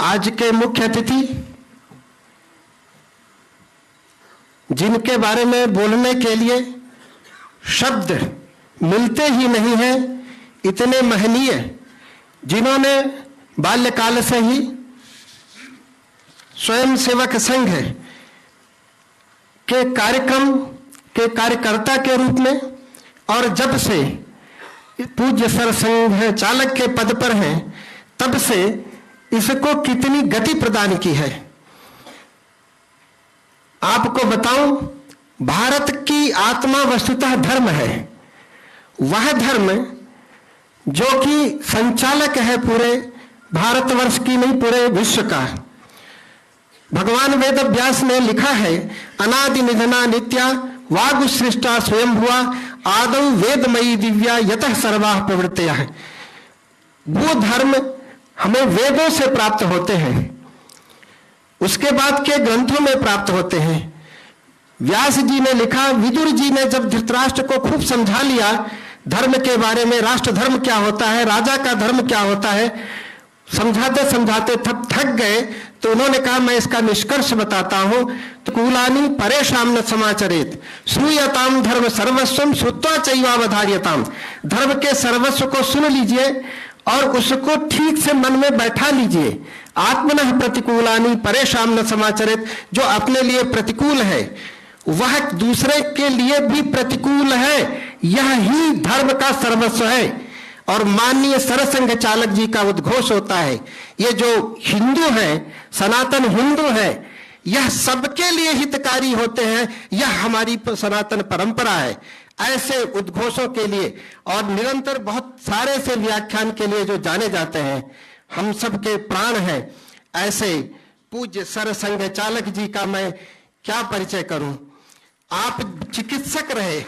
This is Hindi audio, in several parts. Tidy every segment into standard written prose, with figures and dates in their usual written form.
आज के मुख्य अतिथि, जिनके बारे में बोलने के लिए शब्द मिलते ही नहीं हैं, इतने महनीय, जिन्होंने बाल्यकाल से ही स्वयं सेवक संघ के कार्यक्रम के कार्यकर्ता के रूप में और जब से पूज्य सर संघ चालक के पद पर हैं तब से इसको कितनी गति प्रदान की है। आपको बताऊं, भारत की आत्मा वस्तुतः धर्म है। वह धर्म जो कि संचालक है पूरे भारतवर्ष की नहीं, पूरे विश्व का। भगवान वेद व्यास ने लिखा है, अनादि निधना नित्या वाग सृष्टा स्वयं हुआ आदौ वेदमयी दिव्या यतः सर्वाः प्रवृत्तयः। वो धर्म हमें वेदों से प्राप्त होते हैं, उसके बाद के ग्रंथों में प्राप्त होते हैं। व्यास जी ने लिखा, विदुर जी ने जब धृतराष्ट्र को खूब समझा लिया धर्म के बारे में, राष्ट्र धर्म क्या होता है, राजा का धर्म क्या होता है, समझाते समझाते थक गए, तो उन्होंने कहा मैं इसका निष्कर्ष बताता हूं। तो कुलानी परेशान न समाचरेत श्रूयताम धर्म सर्वस्वम श्रुत्वा चैवावधार्यताम। धर्म के सर्वस्व को सुन लीजिए और उसको ठीक से मन में बैठा लीजिए। आत्मनः प्रतिकूलानी परेशान न समाचरेत, जो अपने लिए प्रतिकूल है वह दूसरे के लिए भी प्रतिकूल है। यह ही धर्म का सर्वस्व है। और माननीय सरसंघ चालक जी का उद्घोष होता है, ये जो हिंदू हैं, सनातन हिंदू हैं, यह सबके लिए हितकारी होते हैं, यह हमारी सनातन परंपरा है। ऐसे उद्घोषों के लिए और निरंतर बहुत सारे से व्याख्यान के लिए जो जाने जाते हैं, हम सबके प्राण हैं, ऐसे पूज्य सरसंघ चालक जी का मैं क्या परिचय करूं। आप चिकित्सक रहे,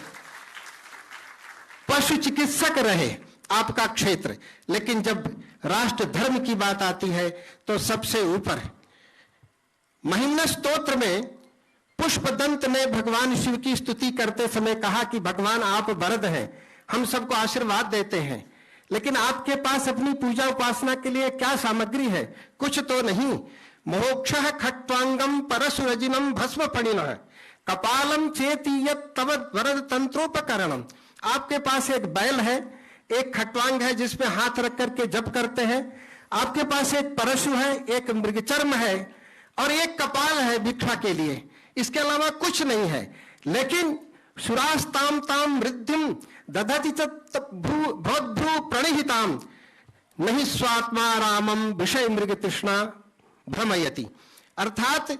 पशु चिकित्सक रहे आपका क्षेत्र, लेकिन जब राष्ट्र धर्म की बात आती है तो सबसे ऊपर। महिम्न स्तोत्र में पुष्पदंत ने भगवान शिव की स्तुति करते समय कहा कि भगवान आप वरद हैं, हम सबको आशीर्वाद देते हैं, लेकिन आपके पास अपनी पूजा उपासना के लिए क्या सामग्री है? कुछ तो नहीं। मोक्षः खट्वांगम परशुरजिनम भस्म फणिनः कपालम चेतीयत तव वरद तंत्रोपकरणम। आपके पास एक बैल है, एक खट्वांग है जिसमें हाथ रख करके जप करते हैं, आपके पास एक परशु है, एक मृगचर्म है और एक कपाल है भिक्षा के लिए, इसके अलावा कुछ नहीं है। लेकिन सुरास्ताम ताम वृद्धिम दधति भवद्भ्रू प्रणिहिताम नहीं स्वात्मा रामम विषय मृग तृष्णा भ्रमयति। अर्थात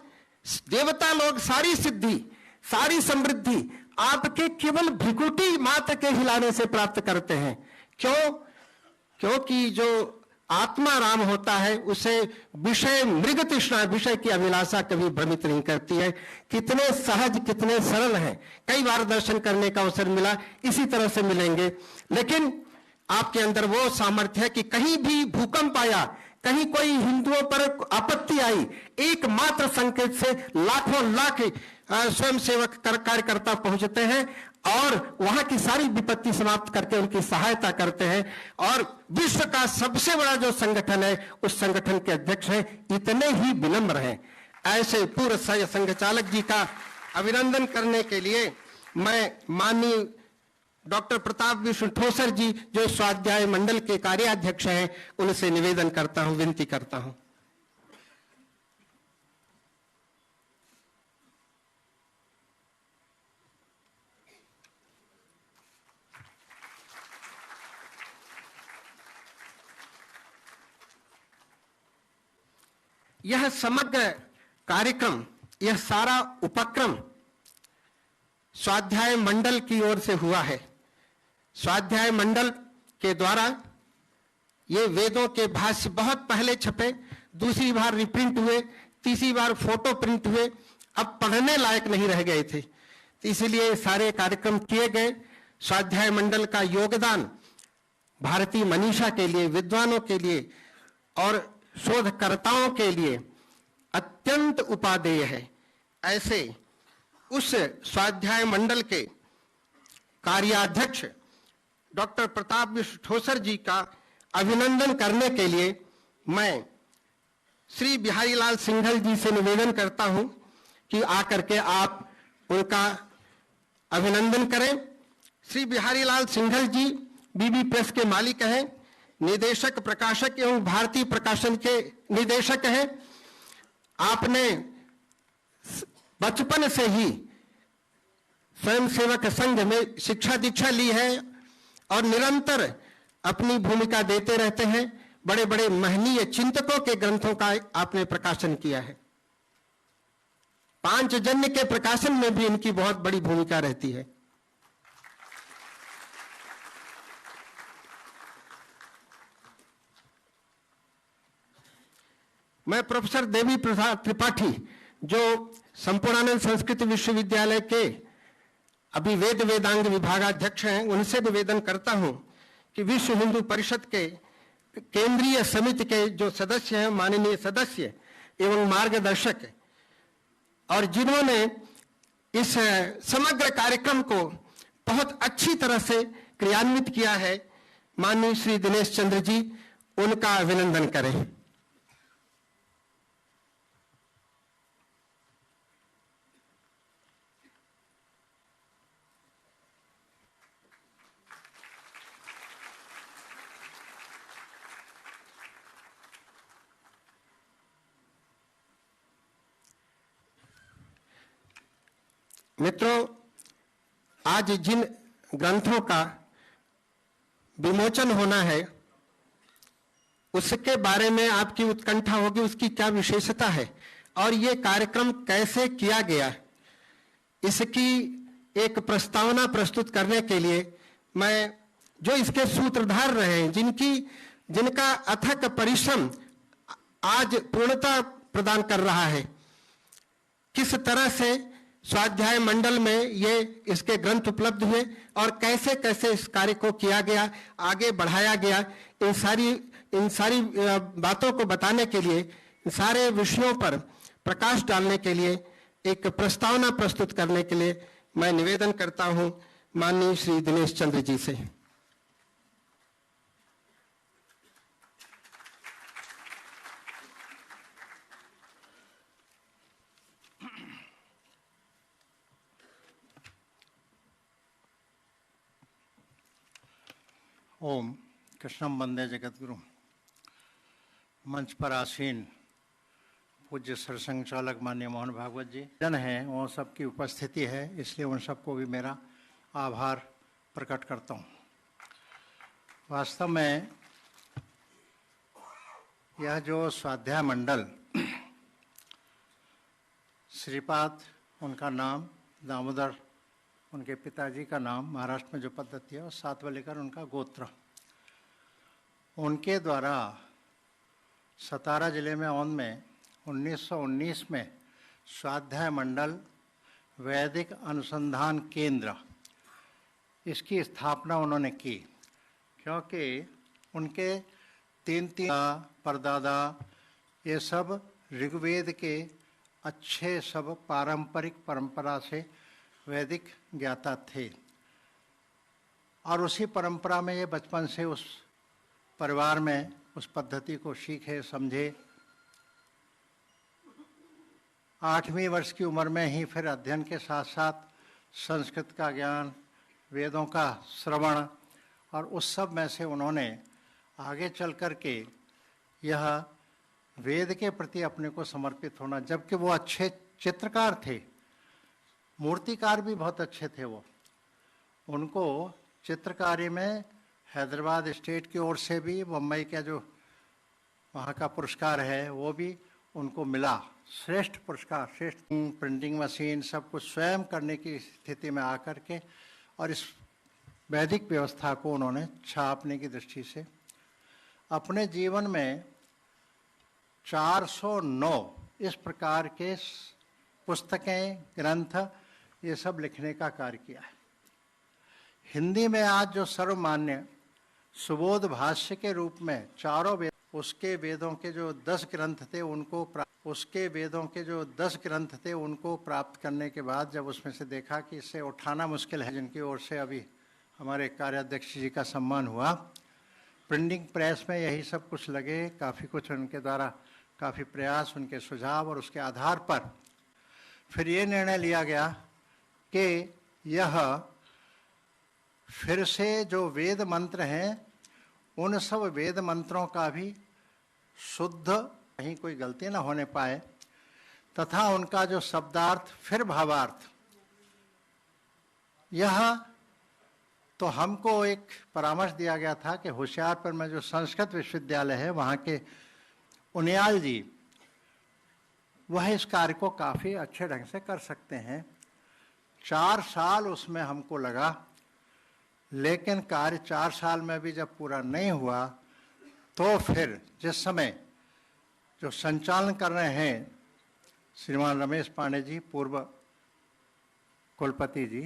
देवता लोग सारी सिद्धि, सारी समृद्धि आपके केवल भ्रिकुटी मात्र के हिलाने से प्राप्त करते हैं। क्यों? क्योंकि जो आत्मा राम होता है उसे विषय मृग तृष्णा, विषय की अभिलाषा कभी भ्रमित नहीं करती है। कितने सहज, कितने सरल हैं। कई बार दर्शन करने का अवसर मिला, इसी तरह से मिलेंगे। लेकिन आपके अंदर वो सामर्थ्य है कि कहीं भी भूकंप आया, कहीं कोई हिंदुओं पर आपत्ति आई, एकमात्र संकेत से लाखों लाख स्वयं सेवक कार्यकर्ता पहुंचते हैं और वहां की सारी विपत्ति समाप्त करके उनकी सहायता करते हैं। और विश्व का सबसे बड़ा जो संगठन है उस संगठन के अध्यक्ष हैं, इतने ही विनम्र हैं। ऐसे पूर्व संघ चालक जी का अभिनंदन करने के लिए मैं माननीय डॉक्टर प्रताप विष्णु ठोसर जी, जो स्वाध्याय मंडल के कार्याध्यक्ष हैं, उनसे निवेदन करता हूं, विनती करता हूं। यह समग्र कार्यक्रम, यह सारा उपक्रम स्वाध्याय मंडल की ओर से हुआ है। स्वाध्याय मंडल के द्वारा ये वेदों के भाष्य बहुत पहले छपे, दूसरी बार रिप्रिंट हुए, तीसरी बार फोटो प्रिंट हुए, अब पढ़ने लायक नहीं रह गए थे, तो इसलिए सारे कार्यक्रम किए गए। स्वाध्याय मंडल का योगदान भारतीय मनीषा के लिए, विद्वानों के लिए और शोधकर्ताओं के लिए अत्यंत उपादेय है। ऐसे उस स्वाध्याय मंडल के कार्याध्यक्ष डॉक्टर प्रताप विष्णु ठोसर जी का अभिनंदन करने के लिए मैं श्री बिहारीलाल सिंघल जी से निवेदन करता हूं कि आकर के आप उनका अभिनंदन करें। श्री बिहारीलाल सिंघल जी बीबी प्रेस के मालिक हैं, निदेशक, प्रकाशक एवं भारतीय प्रकाशन के निदेशक हैं। आपने बचपन से ही स्वयंसेवक संघ में शिक्षा दीक्षा ली है और निरंतर अपनी भूमिका देते रहते हैं। बड़े बड़े महनीय चिंतकों के ग्रंथों का आपने प्रकाशन किया है। पांचजन्य के प्रकाशन में भी इनकी बहुत बड़ी भूमिका रहती है। मैं प्रोफेसर देवी प्रसाद त्रिपाठी, जो संपूर्णानंद संस्कृत विश्वविद्यालय के अभी वेद वेदांग विभागाध्यक्ष हैं, उनसे निवेदन करता हूं कि विश्व हिंदू परिषद के केंद्रीय समिति के जो सदस्य हैं, माननीय सदस्य एवं मार्गदर्शक, और जिन्होंने इस समग्र कार्यक्रम को बहुत अच्छी तरह से क्रियान्वित किया है, माननीय श्री दिनेश चंद्र जी, उनका अभिनंदन करें। मित्रों, आज जिन ग्रंथों का विमोचन होना है उसके बारे में आपकी उत्कंठा होगी, उसकी क्या विशेषता है और ये कार्यक्रम कैसे किया गया, इसकी एक प्रस्तावना प्रस्तुत करने के लिए मैं, जो इसके सूत्रधार रहे हैं, जिनका अथक परिश्रम आज पूर्णता प्रदान कर रहा है, किस तरह से स्वाध्याय मंडल में ये इसके ग्रंथ उपलब्ध हुए और कैसे कैसे इस कार्य को किया गया, आगे बढ़ाया गया, इन सारी बातों को बताने के लिए, इन सारे विषयों पर प्रकाश डालने के लिए, एक प्रस्तावना प्रस्तुत करने के लिए मैं निवेदन करता हूं माननीय श्री दिनेश चंद्र जी से। ओम कृष्णम वंदे जगतगुरु। मंच पर आसीन पूज्य सरसंघ चालक माननीय मोहन भागवत जी जन हैं, वो सबकी उपस्थिति है, इसलिए उन सबको भी मेरा आभार प्रकट करता हूँ। वास्तव में यह जो स्वाध्याय मंडल, श्रीपाद उनका नाम, दामोदर उनके पिताजी का नाम, महाराष्ट्र में जो पद्धति है, और सातवलेकर उनका गोत्र, उनके द्वारा सतारा जिले में औंध में 1919 में स्वाध्याय मंडल वैदिक अनुसंधान केंद्र, इसकी स्थापना उन्होंने की। क्योंकि उनके तीन परदादा ये सब ऋग्वेद के अच्छे सब पारंपरिक परंपरा से वैदिक ज्ञाता थे, और उसी परंपरा में ये बचपन से उस परिवार में उस पद्धति को सीखे समझे। 8वीं वर्ष की उम्र में ही फिर अध्ययन के साथ साथ संस्कृत का ज्ञान, वेदों का श्रवण, और उस सब में से उन्होंने आगे चल कर के यह वेद के प्रति अपने को समर्पित होना, जबकि वो अच्छे चित्रकार थे, मूर्तिकार भी बहुत अच्छे थे। वो उनको चित्रकारी में हैदराबाद स्टेट की ओर से भी, मुंबई का जो वहाँ का पुरस्कार है वो भी उनको मिला, श्रेष्ठ पुरस्कार, श्रेष्ठ प्रिंटिंग मशीन सब कुछ स्वयं करने की स्थिति में आकर के, और इस वैदिक व्यवस्था को उन्होंने छापने की दृष्टि से अपने जीवन में 409 इस प्रकार के पुस्तकें, ग्रंथ, ये सब लिखने का कार्य किया है। हिंदी में आज जो सर्वमान्य सुबोध भाष्य के रूप में चारों वेद, उसके वेदों के जो 10 ग्रंथ थे उनको प्राप्त करने के बाद जब उसमें से देखा कि इसे उठाना मुश्किल है, जिनकी ओर से अभी हमारे कार्याध्यक्ष जी का सम्मान हुआ, प्रिंटिंग प्रेस में यही सब कुछ लगे, काफ़ी कुछ उनके द्वारा काफ़ी प्रयास, उनके सुझाव, और उसके आधार पर फिर ये निर्णय लिया गया कि यह फिर से जो वेद मंत्र हैं उन सब वेद मंत्रों का भी शुद्ध, कहीं कोई गलती ना होने पाए, तथा उनका जो शब्दार्थ फिर भावार्थ, यह तो हमको एक परामर्श दिया गया था कि होशियारपुर में जो संस्कृत विश्वविद्यालय है वहाँ के उनियाल जी, वह इस कार्य को काफ़ी अच्छे ढंग से कर सकते हैं। 4 साल उसमें हमको लगा, लेकिन कार्य 4 साल में भी जब पूरा नहीं हुआ तो फिर जिस समय जो संचालन कर रहे हैं श्रीमान रमेश पांडे जी, पूर्व कुलपति जी,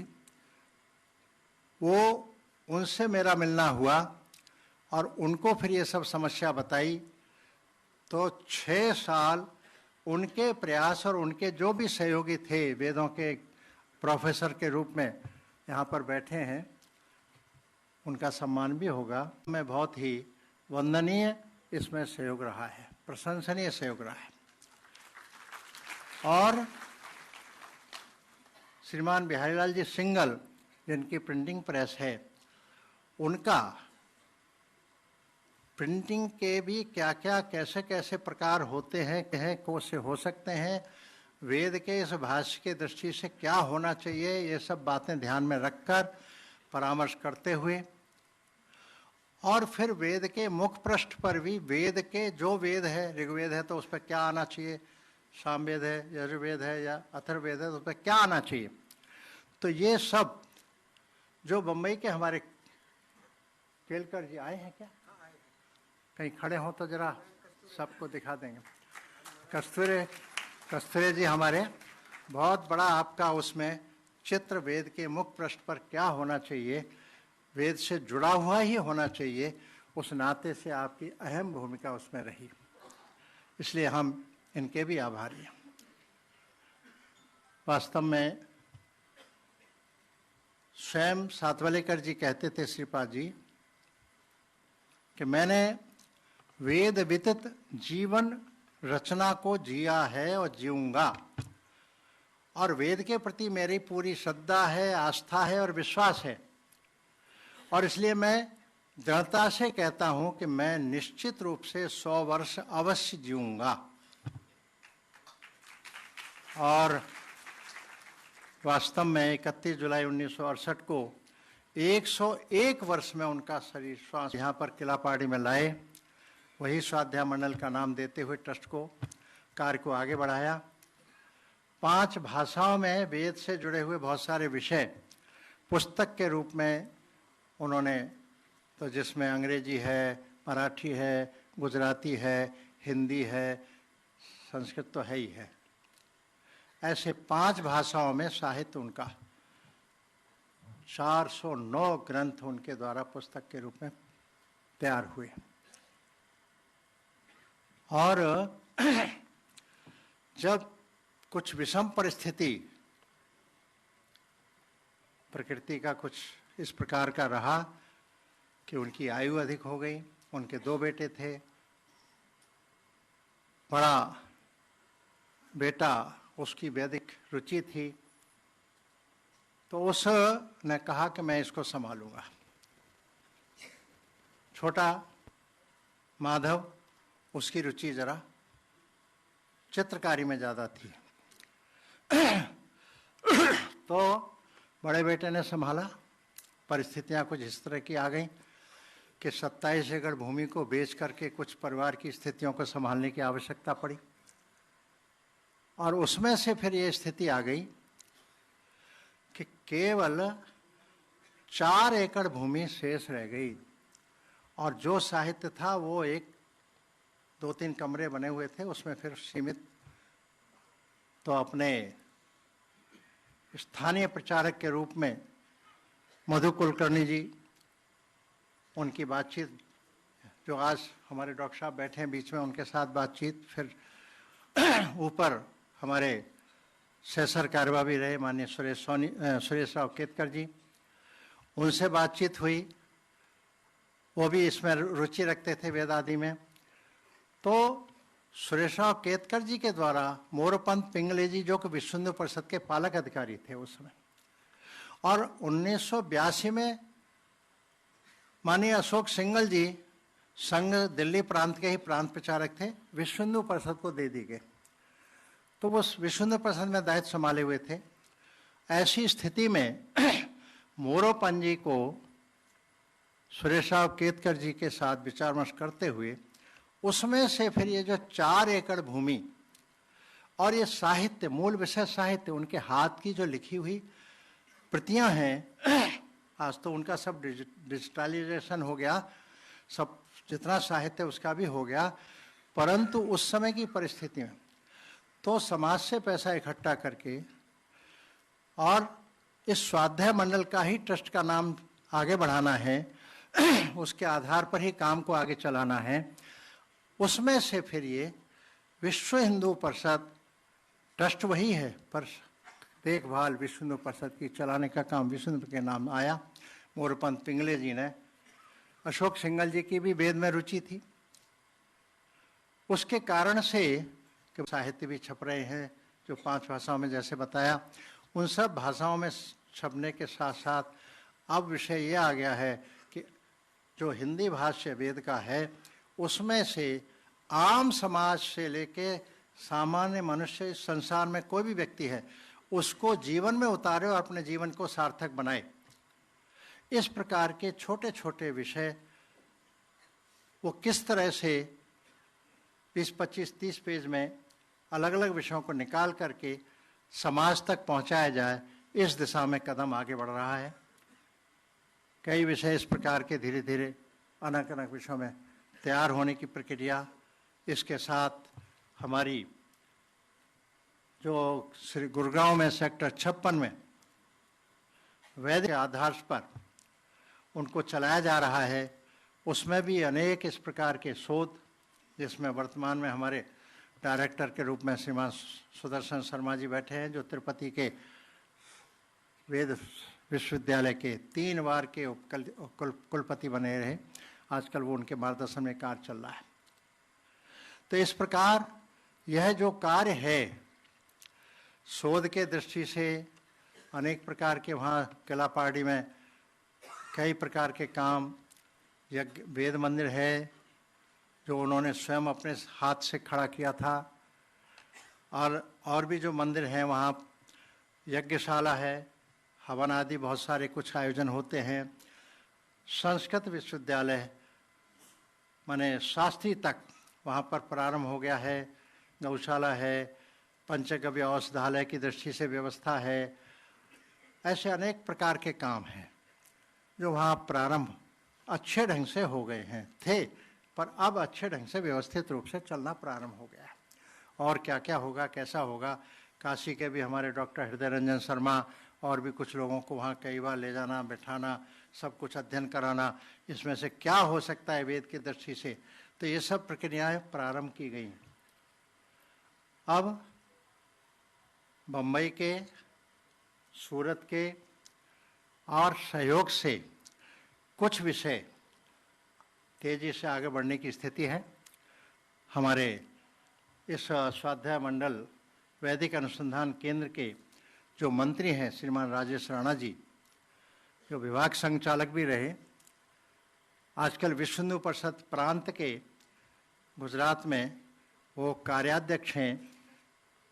वो उनसे मेरा मिलना हुआ और उनको फिर ये सब समस्या बताई। तो 6 साल उनके प्रयास और उनके जो भी सहयोगी थे, वेदों के प्रोफेसर के रूप में यहाँ पर बैठे हैं, उनका सम्मान भी होगा। मैं बहुत ही वंदनीय इसमें सहयोग रहा है, प्रशंसनीय सहयोग रहा है। और श्रीमान बिहारीलाल जी सिंगल, जिनकी प्रिंटिंग प्रेस है, उनका प्रिंटिंग के भी क्या क्या कैसे कैसे प्रकार होते हैं, कौन से हो सकते हैं, वेद के इस भाष्य के दृष्टि से क्या होना चाहिए, ये सब बातें ध्यान में रखकर परामर्श करते हुए, और फिर वेद के मुख पृष्ठ पर भी वेद के जो वेद है, ऋग्वेद है तो उस पर क्या आना चाहिए, सामवेद है, यजुर्वेद है या अथर्ववेद है तो उस पर क्या आना चाहिए। तो ये सब जो बम्बई के हमारे केलकर जी आए हैं, क्या कहीं खड़े हों तो जरा सबको दिखा देंगे। कस्तूरे जी हमारे, बहुत बड़ा आपका उसमें चित्र वेद के मुख पृष्ठ पर क्या होना चाहिए, वेद से जुड़ा हुआ ही होना चाहिए, उस नाते से आपकी अहम भूमिका उसमें रही, इसलिए हम इनके भी आभारी हैं। वास्तव में स्वयं सातवलेकर जी कहते थे श्रीपाद जी कि मैंने वेद विदित जीवन रचना को जिया है और जीऊंगा, और वेद के प्रति मेरी पूरी श्रद्धा है, आस्था है और विश्वास है, और इसलिए मैं दृढ़ता से कहता हूं कि मैं निश्चित रूप से 100 वर्ष अवश्य जीऊंगा। और वास्तव में 31 जुलाई 1968 को 101 वर्ष में उनका शरीर श्वास यहाँ पर किला पहाड़ी में लाए, वही स्वाध्याय मंडल का नाम देते हुए ट्रस्ट को कार्य को आगे बढ़ाया। 5 भाषाओं में वेद से जुड़े हुए बहुत सारे विषय पुस्तक के रूप में उन्होंने, तो जिसमें अंग्रेजी है, मराठी है, गुजराती है, हिंदी है, संस्कृत तो है ही है, ऐसे 5 भाषाओं में साहित्य उनका 409 ग्रंथ उनके द्वारा पुस्तक के रूप में तैयार हुए। और जब कुछ विषम परिस्थिति प्रकृति का कुछ इस प्रकार का रहा कि उनकी आयु अधिक हो गई, उनके 2 बेटे थे, बड़ा बेटा उसकी वैदिक रुचि थी, तो उसने कहा कि मैं इसको संभालूंगा। छोटा माधव, उसकी रुचि जरा चित्रकारी में ज़्यादा थी, तो बड़े बेटे ने संभाला। परिस्थितियां कुछ इस तरह की आ गई कि 27 एकड़ भूमि को बेच करके कुछ परिवार की स्थितियों को संभालने की आवश्यकता पड़ी, और उसमें से फिर ये स्थिति आ गई कि केवल 4 एकड़ भूमि शेष रह गई, और जो साहित्य था वो 1-2-3 कमरे बने हुए थे, उसमें फिर सीमित। तो अपने स्थानीय प्रचारक के रूप में मधु कुलकर्णी जी, उनकी बातचीत, जो आज हमारे डॉक्टर साहब बैठे हैं बीच में, उनके साथ बातचीत, फिर ऊपर हमारे सेसर कारवा भी रहे माननीय सुरेश राव केतकर जी, उनसे बातचीत हुई, वो भी इसमें रुचि रखते थे वेद आदि में। तो सुरेशराव केतकर जी के द्वारा मोरोपंत पिंगले जी, जो कि विश्व हिंदू परिषद के पालक अधिकारी थे उस समय, और 1982 में माननीय अशोक सिंघल जी संघ दिल्ली प्रांत के ही प्रांत प्रचारक थे, विश्व हिंदू परिषद को दे दी गए। तो वो विश्व हिंदू परिषद में दायित्व संभाले हुए थे। ऐसी स्थिति में मोरोपंत जी को सुरेशराव केतकर जी के साथ विचार विमर्श करते हुए उसमें से फिर ये जो 4 एकड़ भूमि और ये साहित्य, मूल विषय साहित्य, उनके हाथ की जो लिखी हुई प्रतियां हैं, आज तो उनका सब डिजिटलाइजेशन हो गया, सब जितना साहित्य उसका भी हो गया, परंतु उस समय की परिस्थिति में तो समाज से पैसा इकट्ठा करके और इस स्वाध्याय मंडल का ही ट्रस्ट का नाम आगे बढ़ाना है, उसके आधार पर ही काम को आगे चलाना है। उसमें से फिर ये विश्व हिंदू परिषद ट्रस्ट वही है, पर देखभाल विश्व हिंदू परिषद की चलाने का काम विश्व हिंदू के नाम आया। मोरोपंत पिंगले जी ने, अशोक सिंघल जी की भी वेद में रुचि थी, उसके कारण से कि साहित्य भी छप रहे हैं जो 5 भाषाओं में जैसे बताया, उन सब भाषाओं में छपने के साथ साथ अब विषय ये आ गया है कि जो हिंदी भाष्य वेद का है उसमें से आम समाज से लेके सामान्य मनुष्य, इस संसार में कोई भी व्यक्ति है, उसको जीवन में उतारे और अपने जीवन को सार्थक बनाए। इस प्रकार के छोटे छोटे विषय वो किस तरह से 20, 25, 30 पेज में अलग अलग विषयों को निकाल करके समाज तक पहुंचाया जाए, इस दिशा में कदम आगे बढ़ रहा है। कई विषय इस प्रकार के धीरे धीरे अनेक अनेक विषयों में तैयार होने की प्रक्रिया। इसके साथ हमारी जो श्री गुड़गांव में सेक्टर 56 में वैदिक आधार पर उनको चलाया जा रहा है, उसमें भी अनेक इस प्रकार के शोध, जिसमें वर्तमान में हमारे डायरेक्टर के रूप में श्रीमान सुदर्शन शर्मा जी बैठे हैं, जो तिरुपति के वेद विश्वविद्यालय के 3 बार के कुलपति बने रहे। आजकल वो उनके मार्गदर्शन में कार्य चल रहा है। तो इस प्रकार यह जो कार्य है, शोध के दृष्टि से अनेक प्रकार के, वहाँ किला पहाड़ी में कई प्रकार के काम, यज्ञ वेद मंदिर है जो उन्होंने स्वयं अपने हाथ से खड़ा किया था, और भी जो मंदिर हैं वहाँ यज्ञशाला है, हवन आदि बहुत सारे कुछ आयोजन होते हैं। संस्कृत विश्वविद्यालय माने शास्त्री तक वहाँ पर प्रारंभ हो गया है, गौशाला है, पंचगव्य औषधालय की दृष्टि से व्यवस्था है। ऐसे अनेक प्रकार के काम हैं जो वहाँ प्रारंभ अच्छे ढंग से हो गए हैं, थे, पर अब अच्छे ढंग से व्यवस्थित रूप से चलना प्रारंभ हो गया है। और क्या क्या होगा, कैसा होगा, काशी के भी हमारे डॉक्टर हृदय रंजन शर्मा और भी कुछ लोगों को वहाँ कई बार ले जाना, बैठाना, सब कुछ अध्ययन कराना, इसमें से क्या हो सकता है वेद की दृष्टि से, तो ये सब प्रक्रियाएं प्रारंभ की गई। अब बम्बई के, सूरत के और सहयोग से कुछ विषय तेजी से आगे बढ़ने की स्थिति है। हमारे इस स्वाध्याय मंडल वैदिक अनुसंधान केंद्र के जो मंत्री हैं श्रीमान राजेश राणा जी, जो विभाग संचालक भी रहे, आजकल विश्व हिंदू परिषद प्रांत के गुजरात में वो कार्याध्यक्ष हैं,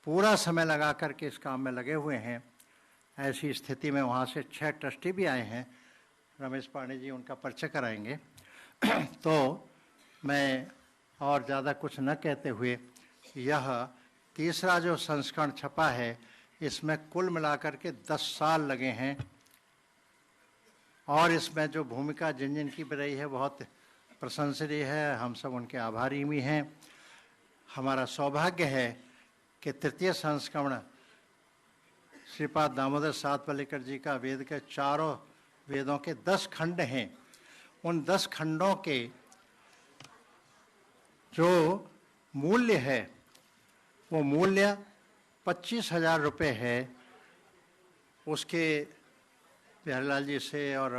पूरा समय लगा करके इस काम में लगे हुए हैं। ऐसी स्थिति में वहाँ से 6 ट्रस्टी भी आए हैं, रमेश पांडे जी उनका परिचय कराएंगे। तो मैं और ज़्यादा कुछ न कहते हुए, यह तीसरा जो संस्करण छपा है, इसमें कुल मिलाकर के 10 साल लगे हैं, और इसमें जो भूमिका जिन जिन की रही है बहुत प्रशंसनीय है, हम सब उनके आभारी भी हैं। हमारा सौभाग्य है कि तृतीय संस्करण श्रीपाद दामोदर सातवलेकर जी का वेद के चारों वेदों के 10 खंड हैं। उन 10 खंडों के जो मूल्य है, वो मूल्य 25,000 रुपये है। उसके बिहारीलाल जी से और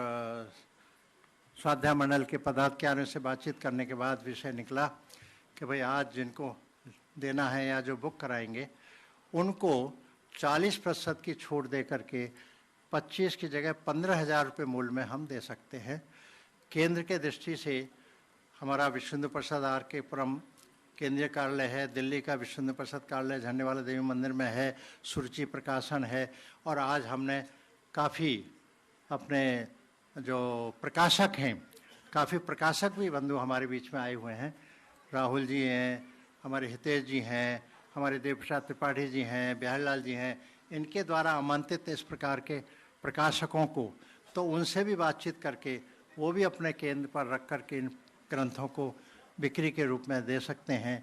स्वाध्याय मंडल के पदाधिकारियों से बातचीत करने के बाद विषय निकला कि भाई आज जिनको देना है या जो बुक कराएंगे उनको 40% की छूट दे करके 25 की जगह 15,000 रुपये मूल्य में हम दे सकते हैं। केंद्र के दृष्टि से हमारा विश्वेंद्र प्रसाद आर के पुरम केंद्रीय कार्यालय है, दिल्ली का विश्वेंद्र प्रसाद कार्यालय झंडेवाला देवी मंदिर में है, सुरुचि प्रकाशन है, और आज हमने काफ़ी अपने जो प्रकाशक हैं, काफ़ी प्रकाशक भी बंधु हमारे बीच में आए हुए हैं। राहुल जी हैं, हमारे हितेश जी हैं, हमारे देव प्रसाद त्रिपाठी जी हैं, बिहारीलाल जी हैं, इनके द्वारा आमंत्रित इस प्रकार के प्रकाशकों को, तो उनसे भी बातचीत करके वो भी अपने केंद्र पर रख कर के इन ग्रंथों को बिक्री के रूप में दे सकते हैं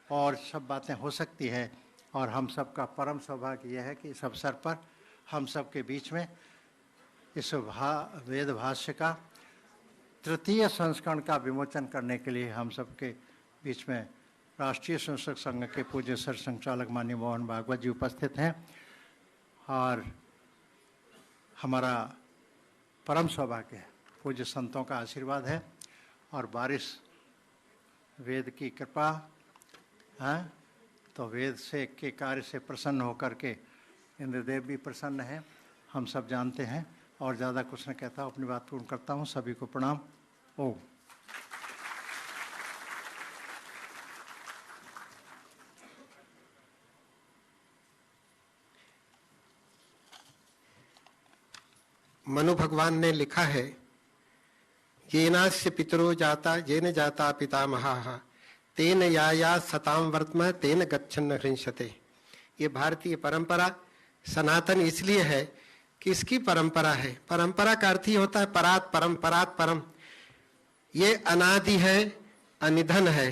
और सब बातें हो सकती है। और हम सब का परम सौभाग्य यह है कि इस अवसर पर हम सब के बीच में इस वेद भाष्य का तृतीय संस्करण का विमोचन करने के लिए हम सब के बीच में राष्ट्रीय संस्कृत संघ के पूज्य सर संचालक माननीय मोहन भागवत जी उपस्थित हैं और हमारा परम सौभाग्य है, पूज्य संतों का आशीर्वाद है और बारिश वेद की कृपा है। तो वेद से के कार्य से प्रसन्न होकर के इंद्रदेव भी प्रसन्न हैं, हम सब जानते हैं। और ज़्यादा कुछ न कहता हूँ, अपनी बात पूर्ण करता हूँ। सभी को प्रणाम। ओम। मनु भगवान ने लिखा है, येनास्य पितरो जाता येन जाता पितामहाः तेन याया सताम वर्तम तेन गच्छन्न हृंशते। ये भारतीय परंपरा सनातन इसलिए है कि इसकी परंपरा है। परंपरा का अर्थ ही होता है परात परम, परात परम। ये अनादि है, अनिधन है।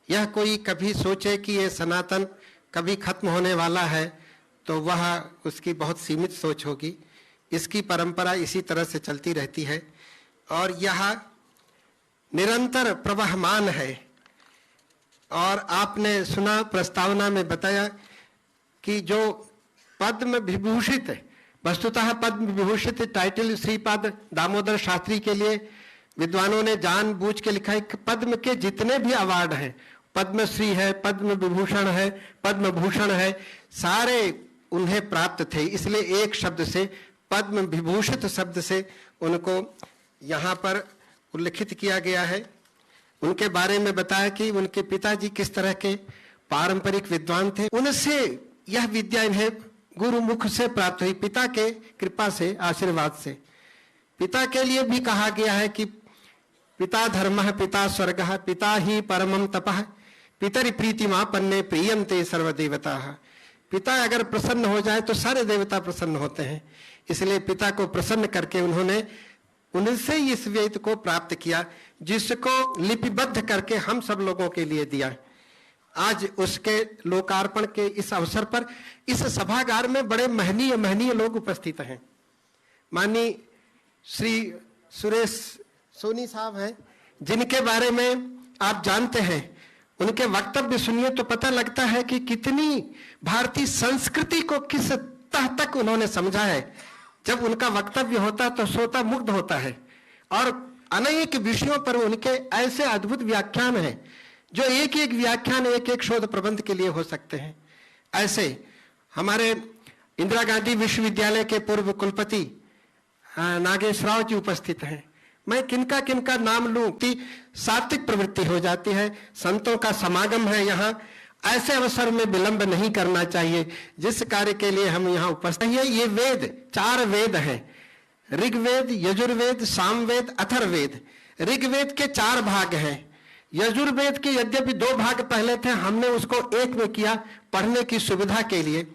यह कोई कभी सोचे कि ये सनातन कभी खत्म होने वाला है तो वह उसकी बहुत सीमित सोच होगी। इसकी परंपरा इसी तरह से चलती रहती है और यह निरंतर प्रवहमान है। और आपने सुना, प्रस्तावना में बताया कि जो पद्म विभूषित, वस्तुतः पद्म विभूषित टाइटल श्रीपाद दामोदर शास्त्री के लिए विद्वानों ने जानबूझ के लिखा है कि पद्म के जितने भी अवार्ड हैं, पद्मश्री है, पद्म विभूषण है, पद्म भूषण है, सारे उन्हें प्राप्त थे। इसलिए एक शब्द से, पद्म विभूषित शब्द से उनको यहाँ पर उल्लिखित किया गया है। उनके बारे में बताया कि उनके पिताजी किस तरह के पारंपरिक विद्वान थे। उनसे यह विद्या इन्हें गुरुमुख से प्राप्त हुई, पिता के कृपा से, आशीर्वाद से। पिता के लिए भी कहा गया है कि पिता धर्मः पिता स्वर्गः पिता ही परमं तपः पितरि प्रीतिमापन्ने प्रियन्ते सर्वदेवताः। पिता अगर प्रसन्न हो जाए तो सारे देवता प्रसन्न होते हैं। इसलिए पिता को प्रसन्न करके उन्होंने उनसे इस वेद को प्राप्त किया, जिसको लिपिबद्ध करके हम सब लोगों के लिए दिया। आज उसके लोकार्पण के इस अवसर पर इस सभागार में बड़े महनीय महनीय लोग उपस्थित हैं। माननीय श्री सुरेश सोनी साहब हैं, जिनके बारे में आप जानते हैं। उनके वक्तव्य सुनिए तो पता लगता है कि कितनी भारतीय संस्कृति को किस तह तक उन्होंने समझा है। जब उनका वक्तव्य होता तो श्रोता मुग्ध होता है और अनेक विषयों पर उनके ऐसे अद्भुत व्याख्यान हैं जो एक एक व्याख्यान एक एक शोध प्रबंध के लिए हो सकते हैं। ऐसे हमारे इंदिरा गांधी विश्वविद्यालय के पूर्व कुलपति नागेश राव जी उपस्थित हैं। मैं किनका किनका नाम लूं कि सात्विक प्रवृत्ति हो जाती है। संतों का समागम है यहाँ, ऐसे अवसर में विलंब नहीं करना चाहिए। जिस कार्य के लिए हम यहाँ उपस्थित हैं, ये वेद 4 वेद हैं, ऋग्वेद, यजुर्वेद, सामवेद, अथर्ववेद। ऋग्वेद के 4 भाग हैं। यजुर्वेद के यद्यपि 2 भाग पहले थे, हमने उसको एक में किया पढ़ने की सुविधा के लिए।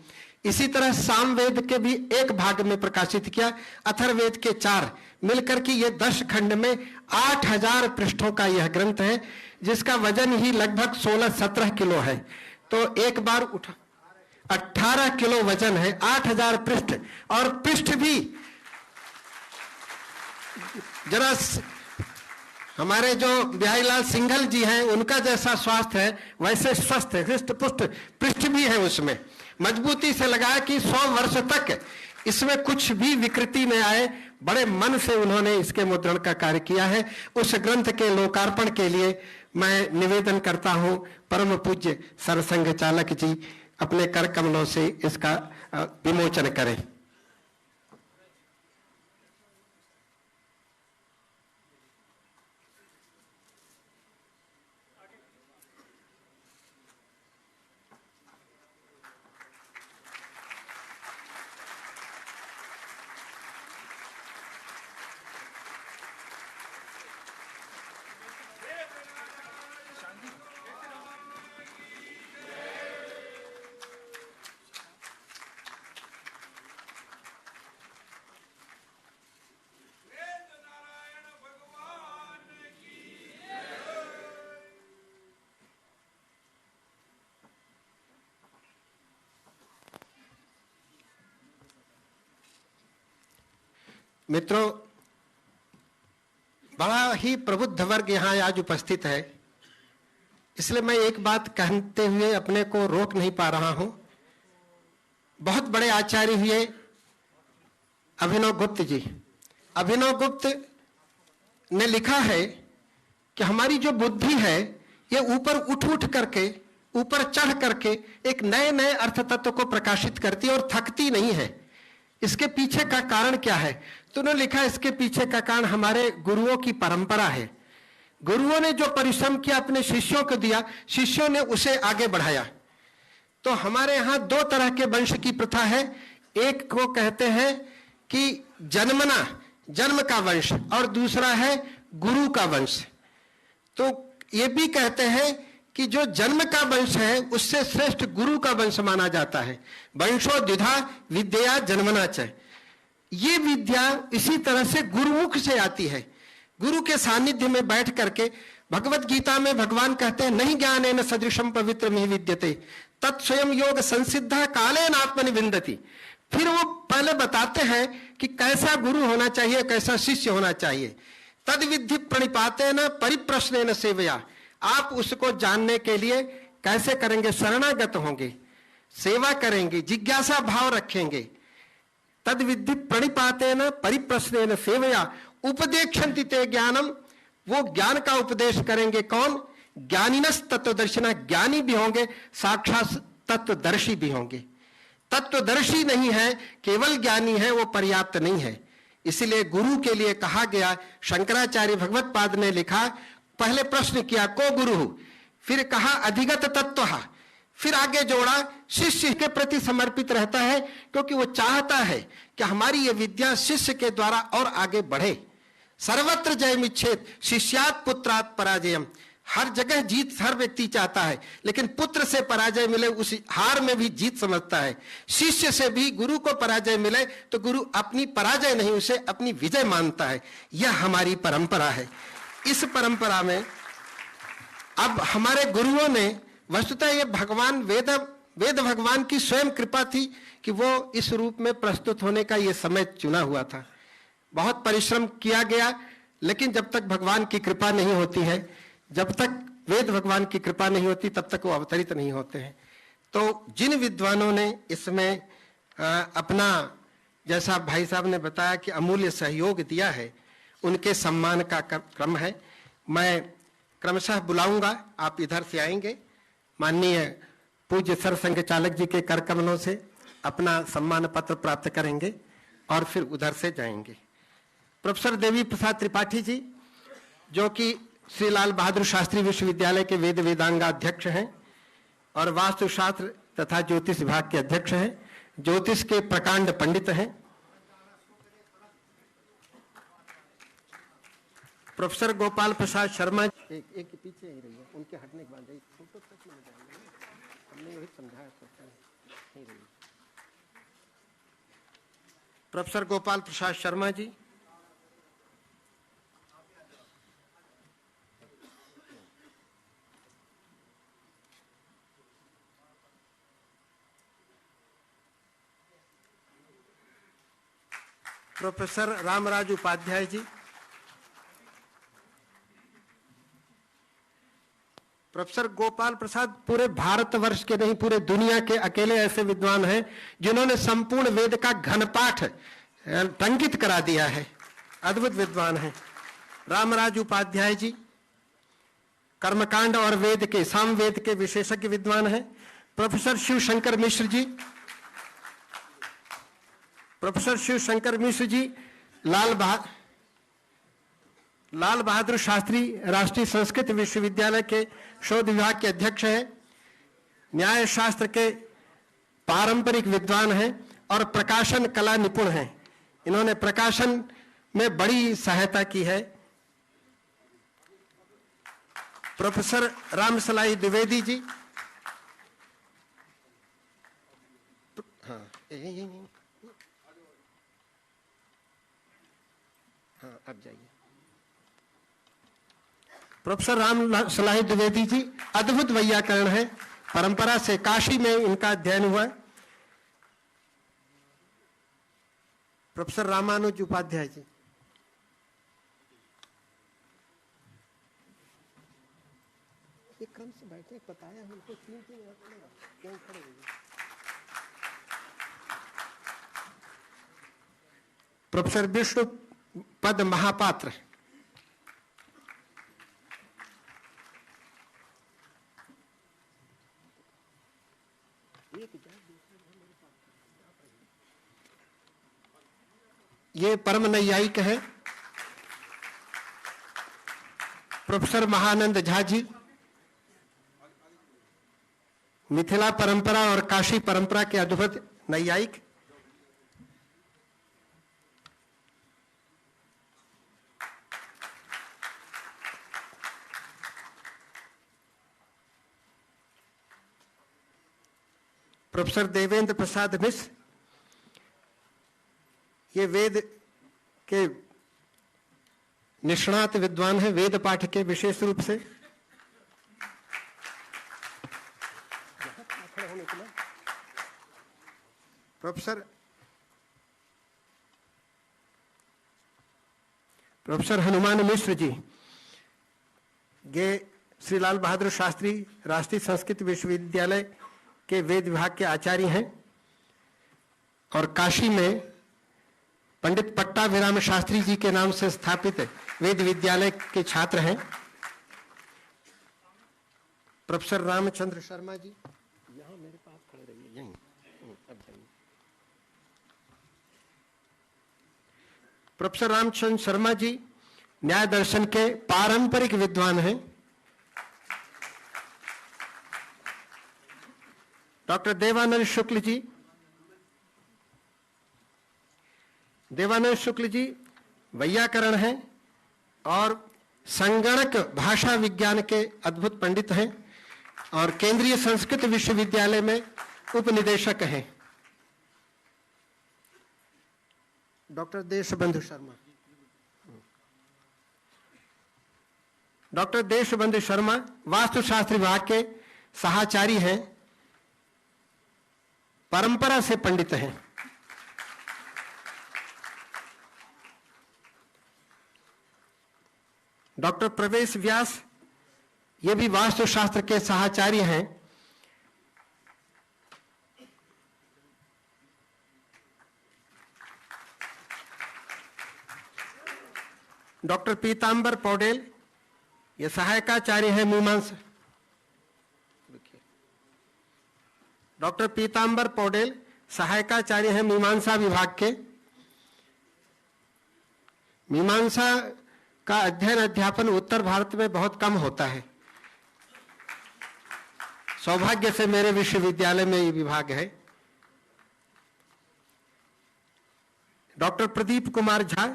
इसी तरह सामवेद के भी 1 भाग में प्रकाशित किया। अथर्ववेद के 4 मिलकर के ये 10 खंड में 8000 पृष्ठों का यह ग्रंथ है, जिसका वजन ही लगभग 16-17 किलो है। तो एक बार उठा 18 किलो वजन है, 8000 पृष्ठ। और पृष्ठ भी जरा हमारे जो बिहारीलाल सिंघल जी हैं, उनका जैसा स्वास्थ्य है वैसे स्वस्थ है, हृष्ट पुष्ट पृष्ठ भी है। उसमें मजबूती से लगाया कि 100 वर्ष तक इसमें कुछ भी विकृति न आए, बड़े मन से उन्होंने इसके मुद्रण का कार्य किया है। उस ग्रंथ के लोकार्पण के लिए मैं निवेदन करता हूं परम पूज्य सरसंघ चालक जी अपने कर कमलों से इसका विमोचन करें। मित्रों, बड़ा ही प्रबुद्ध वर्ग यहाँ आज उपस्थित है, इसलिए मैं एक बात कहते हुए अपने को रोक नहीं पा रहा हूं। बहुत बड़े आचार्य हुए अभिनव गुप्त जी। अभिनव गुप्त ने लिखा है कि हमारी जो बुद्धि है ये ऊपर उठ उठ करके, ऊपर चढ़ करके एक नए नए अर्थ तत्व को प्रकाशित करती है और थकती नहीं है। इसके पीछे का कारण क्या है? तो उन्होंने लिखा इसके पीछे का कारण हमारे गुरुओं की परंपरा है। गुरुओं ने जो परिश्रम किया अपने शिष्यों को दिया, शिष्यों ने उसे आगे बढ़ाया। तो हमारे यहाँ दो तरह के वंश की प्रथा है। एक को कहते हैं कि जन्मना, जन्म का वंश, और दूसरा है गुरु का वंश। तो ये भी कहते हैं कि जो जन्म का वंश है उससे श्रेष्ठ गुरु का वंश माना जाता है। वंशो द्विधा विद्या जन्मना च। ये विद्या इसी तरह से गुरुमुख से आती है। गुरु के सानिध्य में बैठ करके, भगवत गीता में भगवान कहते हैं नहीं ज्ञानेन सदृशम पवित्रमिह विद्यते तत्स्वयं योग संसिद्धा कालेन आत्मनि विन्दति। फिर वो पहले बताते हैं कि कैसा गुरु होना चाहिए, कैसा शिष्य होना चाहिए। तद विद्धि प्रणिपातेन परिप्रश्नेन सेवया। आप उसको जानने के लिए कैसे करेंगे? शरणागत होंगे, सेवा करेंगे, जिज्ञासा भाव रखेंगे। तद विद्धि प्रणिपातेन परिप्रश्नेन सेवया उपदेक्षन्ति ते ज्ञानम। वो ज्ञान का उपदेश करेंगे कौन? ज्ञानिनस तत्वदर्शिना। ज्ञानी भी होंगे, साक्षात तत्वदर्शी भी होंगे। तत्वदर्शी नहीं है, केवल ज्ञानी है, वो पर्याप्त नहीं है। इसलिए गुरु के लिए कहा गया, शंकराचार्य भगवत पाद ने लिखा, पहले प्रश्न किया को गुरु, फिर कहा अधिगत तत्व, फिर आगे जोड़ा शिष्य के प्रति समर्पित रहता है, क्योंकि वो चाहता है कि हमारी ये विद्या शिष्य के द्वारा और आगे बढ़े। सर्वत्र जयमिच्छेद शिष्यात् पुत्रात् पराजयम। हर जगह जीत हर व्यक्ति चाहता है, लेकिन पुत्र से पराजय मिले उस हार में भी जीत समझता है। शिष्य से भी गुरु को पराजय मिले तो गुरु अपनी पराजय नहीं, उसे अपनी विजय मानता है। यह हमारी परंपरा है। इस परंपरा में अब हमारे गुरुओं ने, वस्तुतः ये भगवान वेद भगवान की स्वयं कृपा थी कि वो इस रूप में प्रस्तुत होने का ये समय चुना हुआ था। बहुत परिश्रम किया गया, लेकिन जब तक भगवान की कृपा नहीं होती है, जब तक वेद भगवान की कृपा नहीं होती, तब तक वो अवतरित नहीं होते हैं। तो जिन विद्वानों ने इसमें अपना, जैसा भाई साहब ने बताया कि अमूल्य सहयोग दिया है, उनके सम्मान का क्रम है। मैं क्रमशः बुलाऊंगा, आप इधर से आएंगे, माननीय पूज्य सरसंघ चालक जी के कर कमलों से अपना सम्मान पत्र प्राप्त करेंगे और फिर उधर से जाएंगे। प्रोफेसर देवी प्रसाद त्रिपाठी जी, जो कि श्री लाल बहादुर शास्त्री विश्वविद्यालय के वेद वेदांगा अध्यक्ष हैं और वास्तुशास्त्र तथा ज्योतिष विभाग के अध्यक्ष हैं, ज्योतिष के प्रकांड पंडित हैं। प्रोफेसर गोपाल प्रसाद शर्मा, एक पीछे ही रहिए, उनके हटने के बाद फोटो तक में जाएंगे, हमने वही समझाया। Professor Gopal Prasad Sharma ji, professor Ramraj Upadhyay ji, professor Gopal Prasad पूरे भारतवर्ष के नहीं, पूरे दुनिया के अकेले ऐसे विद्वान हैं जिन्होंने संपूर्ण वेद का घनपाठ टंकित करा दिया है। अद्भुत विद्वान हैं। रामराज उपाध्याय जी कर्मकांड और वेद के, सामवेद के विशेषज्ञ विद्वान हैं। प्रोफेसर शिवशंकर मिश्र जी, प्रोफेसर शिवशंकर मिश्र जी लाल बहादुर शास्त्री राष्ट्रीय संस्कृत विश्वविद्यालय के शोध विभाग के अध्यक्ष हैं। न्याय शास्त्र के पारंपरिक विद्वान हैं और प्रकाशन कला निपुण हैं। इन्होंने प्रकाशन में बड़ी सहायता की है। प्रोफेसर रामसलाई द्विवेदी जी, हाँ अब जाइए। प्रोफेसर रामसलाई द्विवेदी जी अद्भुत वैयाकरण है, परंपरा से काशी में इनका अध्ययन हुआ है। प्रोफेसर रामानुज उपाध्याय जी, एक क्रम से बैठे, बताया हमको 3-3 क्यों खड़े हो गए। प्रोफेसर विष्णु पद महापात्र, ये परम नैयायिक है। प्रोफेसर महानंद झा जी मिथिला परंपरा और काशी परंपरा के अद्भुत नैयायिक। प्रोफेसर देवेंद्र प्रसाद मिश्र, ये वेद के निष्णात विद्वान हैं, वेद पाठ के विशेष रूप से। प्रोफेसर हनुमान मिश्र जी, ये श्री लाल बहादुर शास्त्री राष्ट्रीय संस्कृत विश्वविद्यालय के वेद विभाग के आचार्य हैं और काशी में पंडित पट्टाभिराम शास्त्री जी के नाम से स्थापित वेद विद्यालय के छात्र हैं। प्रोफेसर रामचंद्र शर्मा जी, यहाँ मेरे पास खड़े रहिए, यहीं अब जाइए। प्रोफेसर रामचंद्र शर्मा जी न्याय दर्शन के पारंपरिक विद्वान हैं। डॉक्टर देवानंद शुक्ल जी, देवानंद शुक्ल जी वैयाकरण हैं और संगणक भाषा विज्ञान के अद्भुत पंडित हैं और केंद्रीय संस्कृत विश्वविद्यालय में उपनिदेशक हैं। डॉक्टर देशबंधु शर्मा, डॉक्टर देशबंधु शर्मा वास्तुशास्त्र विभाग के सहाचार्य हैं, परंपरा से पंडित हैं। डॉक्टर प्रवेश व्यास, ये भी वास्तुशास्त्र के सहाचार्य हैं। डॉक्टर पीतांबर पौडेल, ये सहायकाचार्य हैं मीमांसा। डॉक्टर पीतांबर पौडेल सहायकाचार्य हैं मीमांसा विभाग के। मीमांसा का अध्ययन अध्यापन उत्तर भारत में बहुत कम होता है। सौभाग्य से मेरे विश्वविद्यालय में ये विभाग है। डॉक्टर प्रदीप कुमार झा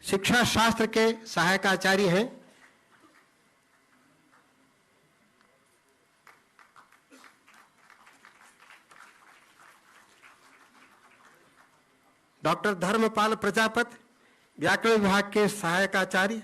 शिक्षा शास्त्र के सहायकाचार्य हैं। डॉक्टर धर्मपाल प्रजापति व्याकरण विभाग के सहायक आचार्य।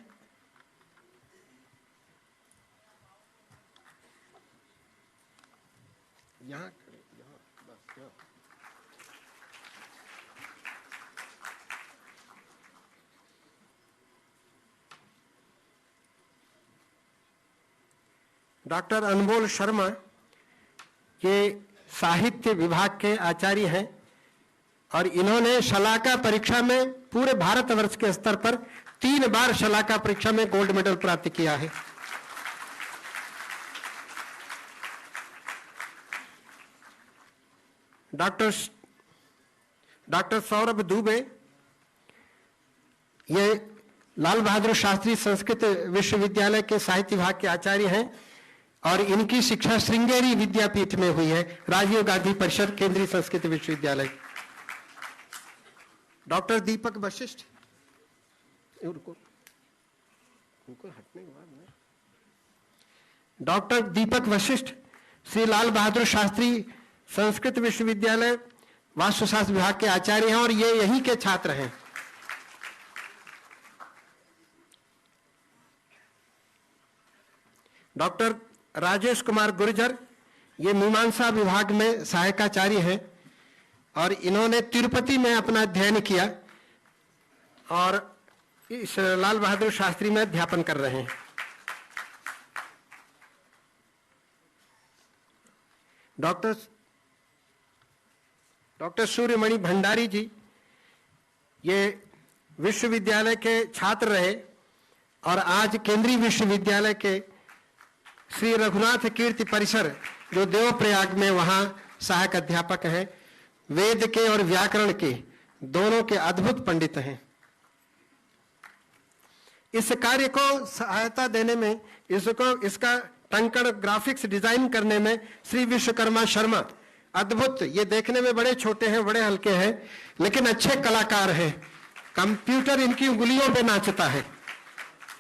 डॉक्टर अनमोल शर्मा ये साहित्य विभाग के आचार्य हैं और इन्होंने शलाका परीक्षा में पूरे भारतवर्ष के स्तर पर 3 बार शलाका परीक्षा में गोल्ड मेडल प्राप्त किया है। डॉक्टर सौरभ दुबे ये लाल बहादुर शास्त्री संस्कृत विश्वविद्यालय के साहित्य विभाग के आचार्य हैं और इनकी शिक्षा श्रृंगेरी विद्यापीठ में हुई है, राजीव गांधी परिसर केंद्रीय संस्कृत विश्वविद्यालय। डॉक्टर दीपक वशिष्ठ, डॉक्टर दीपक वशिष्ठ श्री लाल बहादुर शास्त्री संस्कृत विश्वविद्यालय वास्तुशास्त्र विभाग के आचार्य हैं और ये यहीं के छात्र हैं। डॉक्टर राजेश कुमार गुर्जर ये मीमांसा विभाग में सहायकाचार्य हैं और इन्होंने तिरुपति में अपना अध्ययन किया और इस लाल बहादुर शास्त्री में अध्यापन कर रहे हैं। डॉक्टर सूर्यमणि भंडारी जी ये विश्वविद्यालय के छात्र रहे और आज केंद्रीय विश्वविद्यालय के श्री रघुनाथ कीर्ति परिसर जो देवप्रयाग में वहां सहायक अध्यापक हैं। वेद के और व्याकरण के दोनों के अद्भुत पंडित हैं। इस कार्य को सहायता देने में इसका टंकण ग्राफिक्स डिजाइन करने में श्री विश्वकर्मा शर्मा अद्भुत, ये देखने में बड़े छोटे हैं, बड़े हल्के हैं, लेकिन अच्छे कलाकार हैं। कंप्यूटर इनकी उंगलियों पे नाचता है,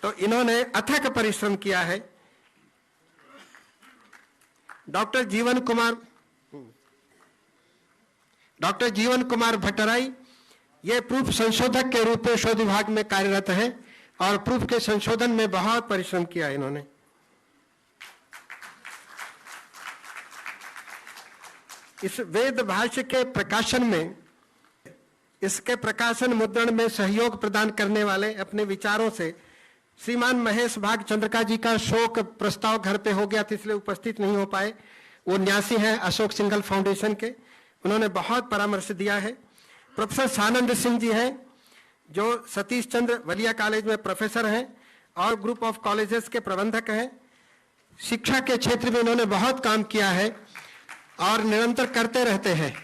तो इन्होंने अथक परिश्रम किया है। डॉक्टर जीवन कुमार भट्टराई ये प्रूफ संशोधक के रूप में शोध विभाग में कार्यरत हैं और प्रूफ के संशोधन में बहुत परिश्रम किया इन्होंने। इस वेद भाष्य के प्रकाशन में, इसके प्रकाशन मुद्रण में सहयोग प्रदान करने वाले अपने विचारों से श्रीमान महेश भाग चंद्रका जी का शोक प्रस्ताव घर पे हो गया था, इसलिए उपस्थित नहीं हो पाए। वो न्यासी हैं अशोक सिंघल फाउंडेशन के, उन्होंने बहुत परामर्श दिया है। प्रोफेसर सानंद सिंह जी हैं जो सतीश चंद्र वलिया कॉलेज में प्रोफेसर हैं और ग्रुप ऑफ कॉलेजेस के प्रबंधक हैं। शिक्षा के क्षेत्र में इन्होंने बहुत काम किया है और निरंतर करते रहते हैं।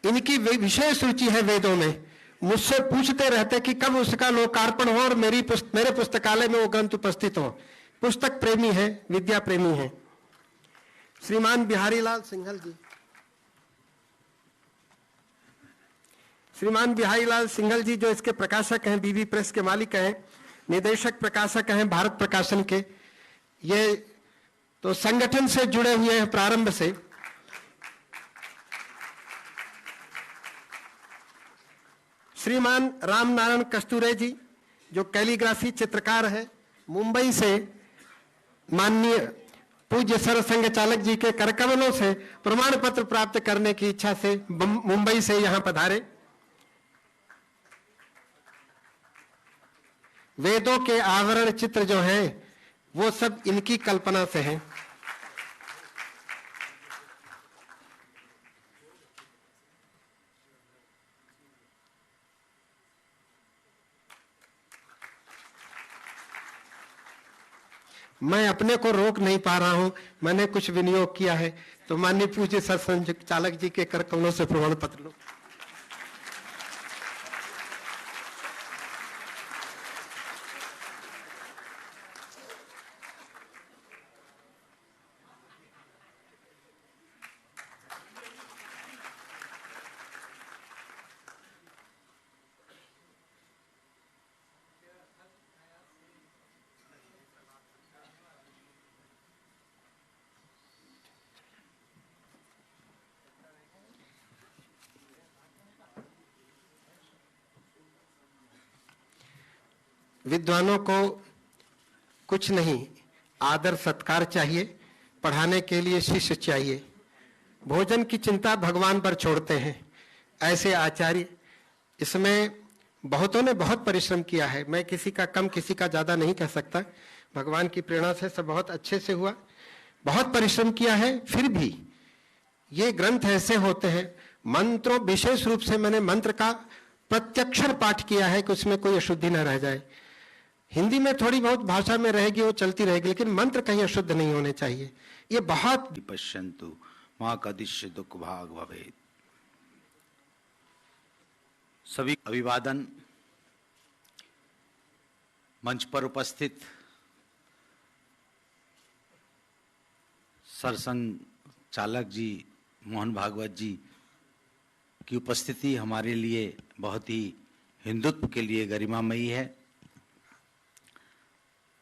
इनकी विशेष रुचि है वेदों में। मुझसे पूछते रहते कि कब उसका लोकार्पण हो और मेरे पुस्तकालय में वो ग्रंथ उपस्थित हो। पुस्तक प्रेमी है, विद्या प्रेमी है। श्रीमान बिहारीलाल सिंघल जी, श्रीमान बिहारीलाल सिंघल जी जो इसके प्रकाशक हैं, बीबी प्रेस के मालिक हैं, निदेशक प्रकाशक हैं भारत प्रकाशन के। ये तो संगठन से जुड़े हुए हैं प्रारंभ से। श्रीमान रामनारायण कस्तूरे जी जो कैलीग्राफी चित्रकार है, मुंबई से माननीय पूज्य सरसंघ चालक जी के करकमलों से प्रमाण पत्र प्राप्त करने की इच्छा से मुंबई से यहां पधारे। वेदों के आवरण चित्र जो हैं वो सब इनकी कल्पना से हैं। मैं अपने को रोक नहीं पा रहा हूं, मैंने कुछ विनियोग किया है, तो माननीय पूज्य सरसंघ चालक जी के कर कमलों से प्रमाण पत्र लो। विद्वानों को कुछ नहीं, आदर सत्कार चाहिए, पढ़ाने के लिए शिष्य चाहिए। भोजन की चिंता भगवान पर छोड़ते हैं ऐसे आचार्य। इसमें बहुतों ने बहुत परिश्रम किया है, मैं किसी का कम किसी का ज्यादा नहीं कह सकता। भगवान की प्रेरणा से सब बहुत अच्छे से हुआ, बहुत परिश्रम किया है। फिर भी ये ग्रंथ ऐसे होते हैं, मंत्रों, विशेष रूप से मैंने मंत्र का प्रत्यक्षर पाठ किया है कि उसमें कोई अशुद्धि न रह जाए। हिंदी में थोड़ी बहुत भाषा में रहेगी, वो चलती रहेगी, लेकिन मंत्र कहीं अशुद्ध नहीं होने चाहिए। ये बहुत पश्यन्तु मां कदिश्य दुख भाग भवेत्। सभी अभिवादन। मंच पर उपस्थित सरसंघ चालक जी मोहन भागवत जी की उपस्थिति हमारे लिए बहुत ही हिंदुत्व के लिए गरिमामयी है।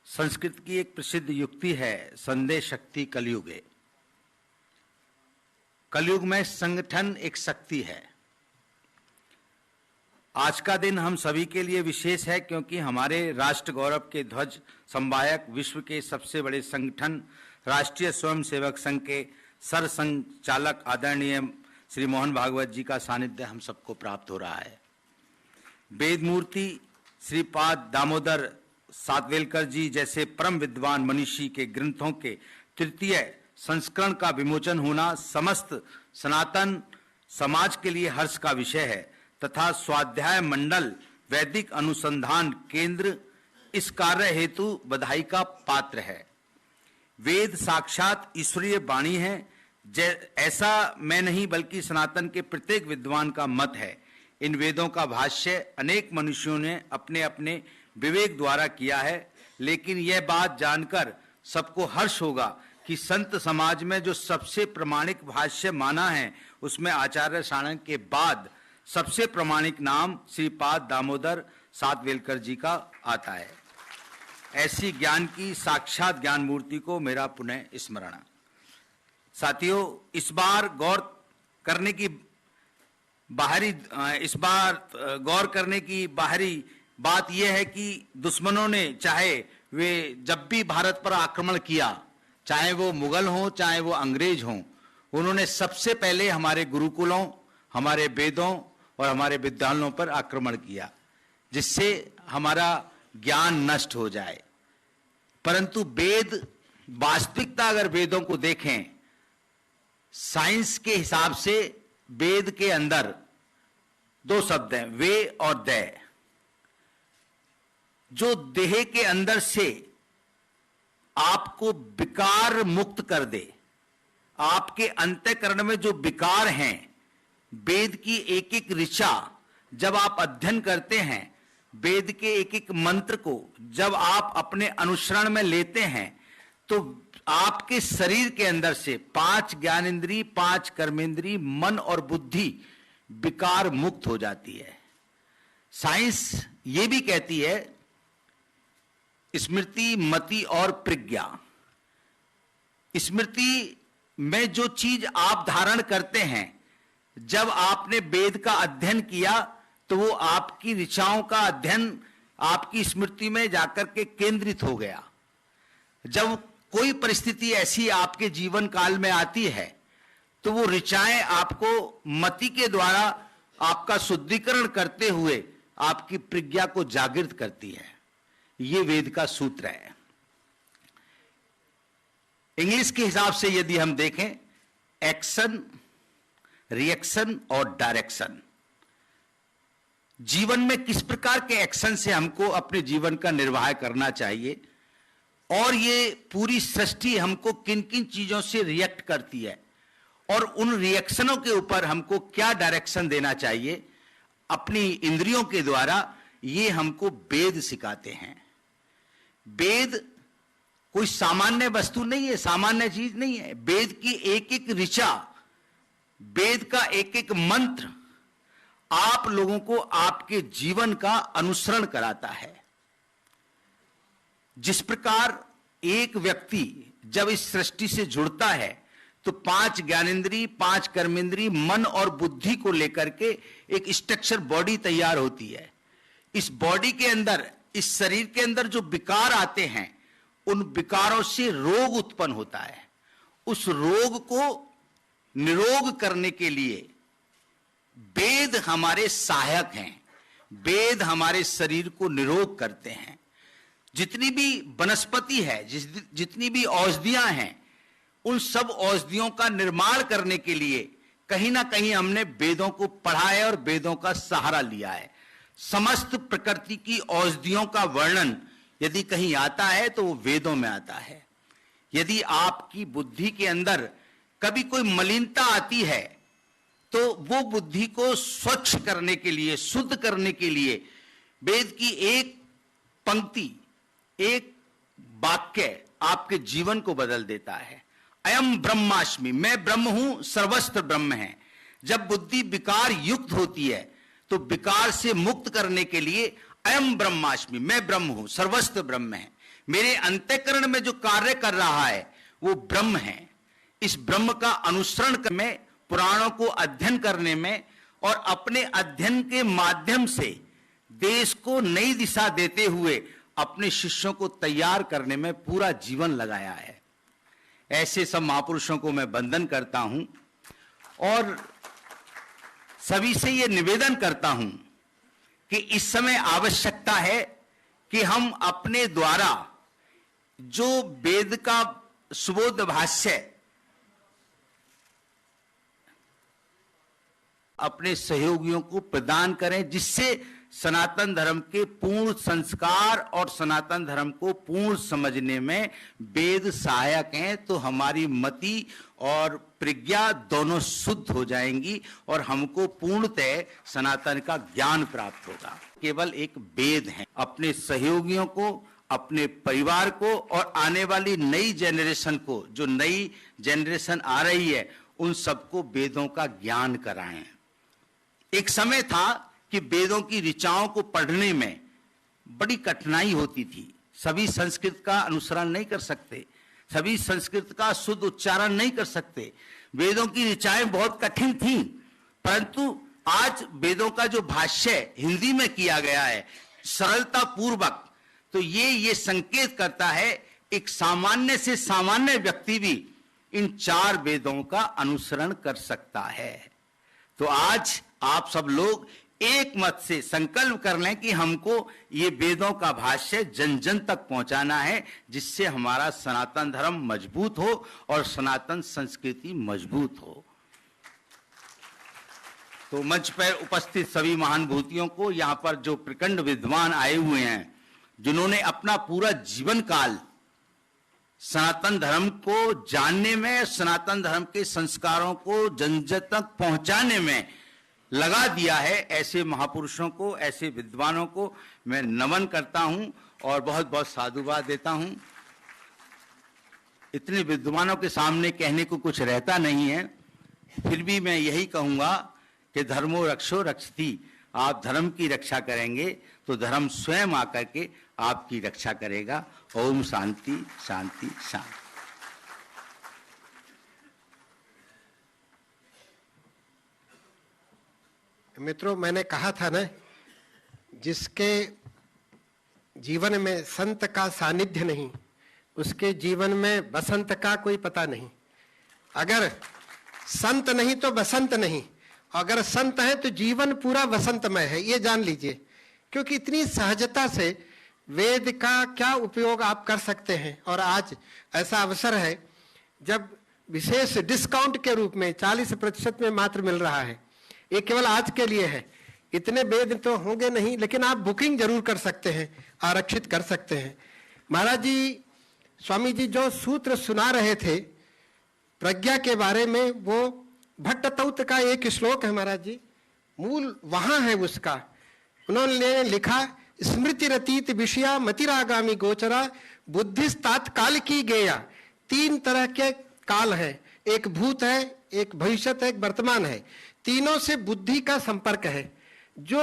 संस्कृत की एक प्रसिद्ध युक्ति है, संदेह शक्ति कलयुगे। कलयुग में संगठन एक शक्ति है। आज का दिन हम सभी के लिए विशेष है क्योंकि हमारे राष्ट्र गौरव के ध्वज संवाहक, विश्व के सबसे बड़े संगठन राष्ट्रीय स्वयंसेवक संघ के सरसंघ चालक आदरणीय श्री मोहन भागवत जी का सानिध्य हम सबको प्राप्त हो रहा है। वेद मूर्ति श्रीपाद दामोदर सातवेलकर जी जैसे परम विद्वान मनीषी के ग्रंथों के तृतीय संस्करण का विमोचन होना समस्त सनातन समाज के लिए हर्ष का विषय है तथा स्वाध्याय मंडल वैदिक अनुसंधान केंद्र इस कार्य हेतु बधाई का पात्र है। वेद साक्षात ईश्वरीय वाणी है, ऐसा मैं नहीं बल्कि सनातन के प्रत्येक विद्वान का मत है। इन वेदों का भाष्य अनेक मनुष्यों ने अपने अपने विवेक द्वारा किया है, लेकिन यह बात जानकर सबको हर्ष होगा कि संत समाज में जो सबसे प्रमाणिक भाष्य माना है उसमें आचार्य शाणक के बाद सबसे प्रमाणिक नाम श्रीपाद दामोदर सातवेलकर जी का आता है। ऐसी ज्ञान की साक्षात ज्ञान मूर्ति को मेरा पुनः स्मरण। साथियों, इस बार गौर करने की बाहरी बात यह है कि दुश्मनों ने चाहे वे जब भी भारत पर आक्रमण किया, चाहे वो मुगल हों चाहे वो अंग्रेज हों, उन्होंने सबसे पहले हमारे गुरुकुलों, हमारे वेदों और हमारे विद्यालयों पर आक्रमण किया जिससे हमारा ज्ञान नष्ट हो जाए। परंतु वेद, वास्तविकता अगर वेदों को देखें, साइंस के हिसाब से वेद के अंदर दो शब्द हैं, वे और दय। जो देह के अंदर से आपको विकार मुक्त कर दे, आपके अंतःकरण में जो विकार हैं, वेद की एक एक ऋचा जब आप अध्ययन करते हैं, वेद के एक एक मंत्र को जब आप अपने अनुसरण में लेते हैं, तो आपके शरीर के अंदर से 5 ज्ञानेंद्री, 5 कर्मेंद्री, मन और बुद्धि विकार मुक्त हो जाती है। साइंस ये भी कहती है, स्मृति, मति और प्रज्ञा। स्मृति में जो चीज आप धारण करते हैं, जब आपने वेद का अध्ययन किया तो वो आपकी ऋचाओं का अध्ययन आपकी स्मृति में जाकर के केंद्रित हो गया। जब कोई परिस्थिति ऐसी आपके जीवन काल में आती है तो वो ऋचाएं आपको मति के द्वारा आपका शुद्धिकरण करते हुए आपकी प्रज्ञा को जागृत करती है। ये वेद का सूत्र है। इंग्लिश के हिसाब से यदि हम देखें, एक्शन, रिएक्शन और डायरेक्शन। जीवन में किस प्रकार के एक्शन से हमको अपने जीवन का निर्वाह करना चाहिए और ये पूरी सृष्टि हमको किन किन चीजों से रिएक्ट करती है और उन रिएक्शनों के ऊपर हमको क्या डायरेक्शन देना चाहिए अपनी इंद्रियों के द्वारा, ये हमको वेद सिखाते हैं। वेद कोई सामान्य वस्तु नहीं है, सामान्य चीज नहीं है। वेद की एक एक ऋचा, वेद का एक एक मंत्र आप लोगों को आपके जीवन का अनुसरण कराता है। जिस प्रकार एक व्यक्ति जब इस सृष्टि से जुड़ता है तो 5 ज्ञानेंद्री, 5 कर्मेंद्री, मन और बुद्धि को लेकर के एक स्ट्रक्चर बॉडी तैयार होती है। इस बॉडी के अंदर, इस शरीर के अंदर जो विकार आते हैं, उन विकारों से रोग उत्पन्न होता है। उस रोग को निरोग करने के लिए वेद हमारे सहायक हैं। वेद हमारे शरीर को निरोग करते हैं। जितनी भी वनस्पति है, जितनी भी औषधियां हैं, उन सब औषधियों का निर्माण करने के लिए कहीं ना कहीं हमने वेदों को पढ़ा है और वेदों का सहारा लिया है। समस्त प्रकृति की औषधियों का वर्णन यदि कहीं आता है तो वो वेदों में आता है। यदि आपकी बुद्धि के अंदर कभी कोई मलिनता आती है तो वो बुद्धि को स्वच्छ करने के लिए, शुद्ध करने के लिए वेद की एक पंक्ति, एक वाक्य आपके जीवन को बदल देता है। अयम ब्रह्मास्मि, मैं ब्रह्म हूं, सर्वस्त्र ब्रह्म है। जब बुद्धि विकार युक्त होती है तो विकार से मुक्त करने के लिए अयम ब्रह्मास्मि, मैं ब्रह्म हूं, सर्वस्त्र ब्रह्म है। मेरे अंतःकरण में जो कार्य कर रहा है वो ब्रह्म है। इस ब्रह्म का अनुसरण में, पुराणों को अध्ययन करने में और अपने अध्ययन के माध्यम से देश को नई दिशा देते हुए अपने शिष्यों को तैयार करने में पूरा जीवन लगाया है। ऐसे सब महापुरुषों को मैं वंदन करता हूं और सभी से यह निवेदन करता हूं कि इस समय आवश्यकता है कि हम अपने द्वारा जो वेद का सुबोध भाष्य अपने सहयोगियों को प्रदान करें, जिससे सनातन धर्म के पूर्ण संस्कार और सनातन धर्म को पूर्ण समझने में वेद सहायक हैं। तो हमारी मति और प्रज्ञा दोनों शुद्ध हो जाएंगी और हमको पूर्णतः सनातन का ज्ञान प्राप्त होगा। केवल एक वेद है। अपने सहयोगियों को, अपने परिवार को और आने वाली नई जनरेशन को, जो नई जनरेशन आ रही है, उन सबको वेदों का ज्ञान कराएं। एक समय था कि वेदों की ऋचाओं को पढ़ने में बड़ी कठिनाई होती थी। सभी संस्कृत का अनुसरण नहीं कर सकते, सभी संस्कृत का शुद्ध उच्चारण नहीं कर सकते। वेदों की ऋचाएं बहुत कठिन थीं, परंतु आज वेदों का जो भाष्य हिंदी में किया गया है सरलता पूर्वक, तो ये संकेत करता है एक सामान्य से सामान्य व्यक्ति भी इन 4 वेदों का अनुसरण कर सकता है। तो आज आप सब लोग एक मत से संकल्प कर लें कि हमको ये वेदों का भाष्य जन जन तक पहुंचाना है, जिससे हमारा सनातन धर्म मजबूत हो और सनातन संस्कृति मजबूत हो। तो मंच पर उपस्थित सभी महानुभूतियों को, यहाँ पर जो प्रखंड विद्वान आए हुए हैं, जिन्होंने अपना पूरा जीवन काल सनातन धर्म को जानने में, सनातन धर्म के संस्कारों को जन जन तक पहुंचाने में लगा दिया है, ऐसे महापुरुषों को, ऐसे विद्वानों को मैं नमन करता हूं और बहुत बहुत साधुवाद देता हूं। इतने विद्वानों के सामने कहने को कुछ रहता नहीं है, फिर भी मैं यही कहूंगा कि धर्मो रक्षो रक्षति। आप धर्म की रक्षा करेंगे तो धर्म स्वयं आकर के आपकी रक्षा करेगा। ओम शांति शांति शांति। मित्रों, मैंने कहा था ना, जिसके जीवन में संत का सानिध्य नहीं, उसके जीवन में बसंत का कोई पता नहीं। अगर संत नहीं तो बसंत नहीं, अगर संत है तो जीवन पूरा वसंतमय है, ये जान लीजिए। क्योंकि इतनी सहजता से वेद का क्या उपयोग आप कर सकते हैं। और आज ऐसा अवसर है जब विशेष डिस्काउंट के रूप में 40% में मात्र मिल रहा है। ये केवल आज के लिए है, इतने वेद तो होंगे नहीं, लेकिन आप बुकिंग जरूर कर सकते हैं, आरक्षित कर सकते हैं। महाराज जी, स्वामी जी जो सूत्र सुना रहे थे प्रज्ञा के बारे में, वो भट्टतौत का एक श्लोक है महाराज जी, मूल वहां है उसका। उन्होंने लिखा, स्मृति रतीत विषया मतिरागामी गोचरा बुद्धिस्तात्काल की गेया। 3 तरह के काल है, एक भूत है, एक भविष्यत है, एक वर्तमान है। तीनों से बुद्धि का संपर्क है। जो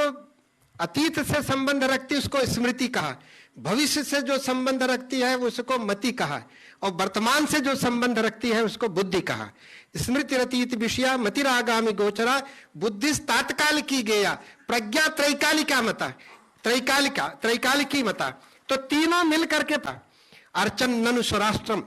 अतीत से संबंध रखती है उसको स्मृति कहा, भविष्य से जो संबंध रखती है उसको मति कहा, और वर्तमान से जो संबंध रखती है उसको बुद्धि कहा। स्मृति रतीत विषया मतिरागामी गोचरा बुद्धिस्तात्काल की गेया प्रज्ञा त्रैकालिका मता, त्रैकालिकी मता। तो तीनों मिल करके अर्चन ननु स्वराष्ट्रम,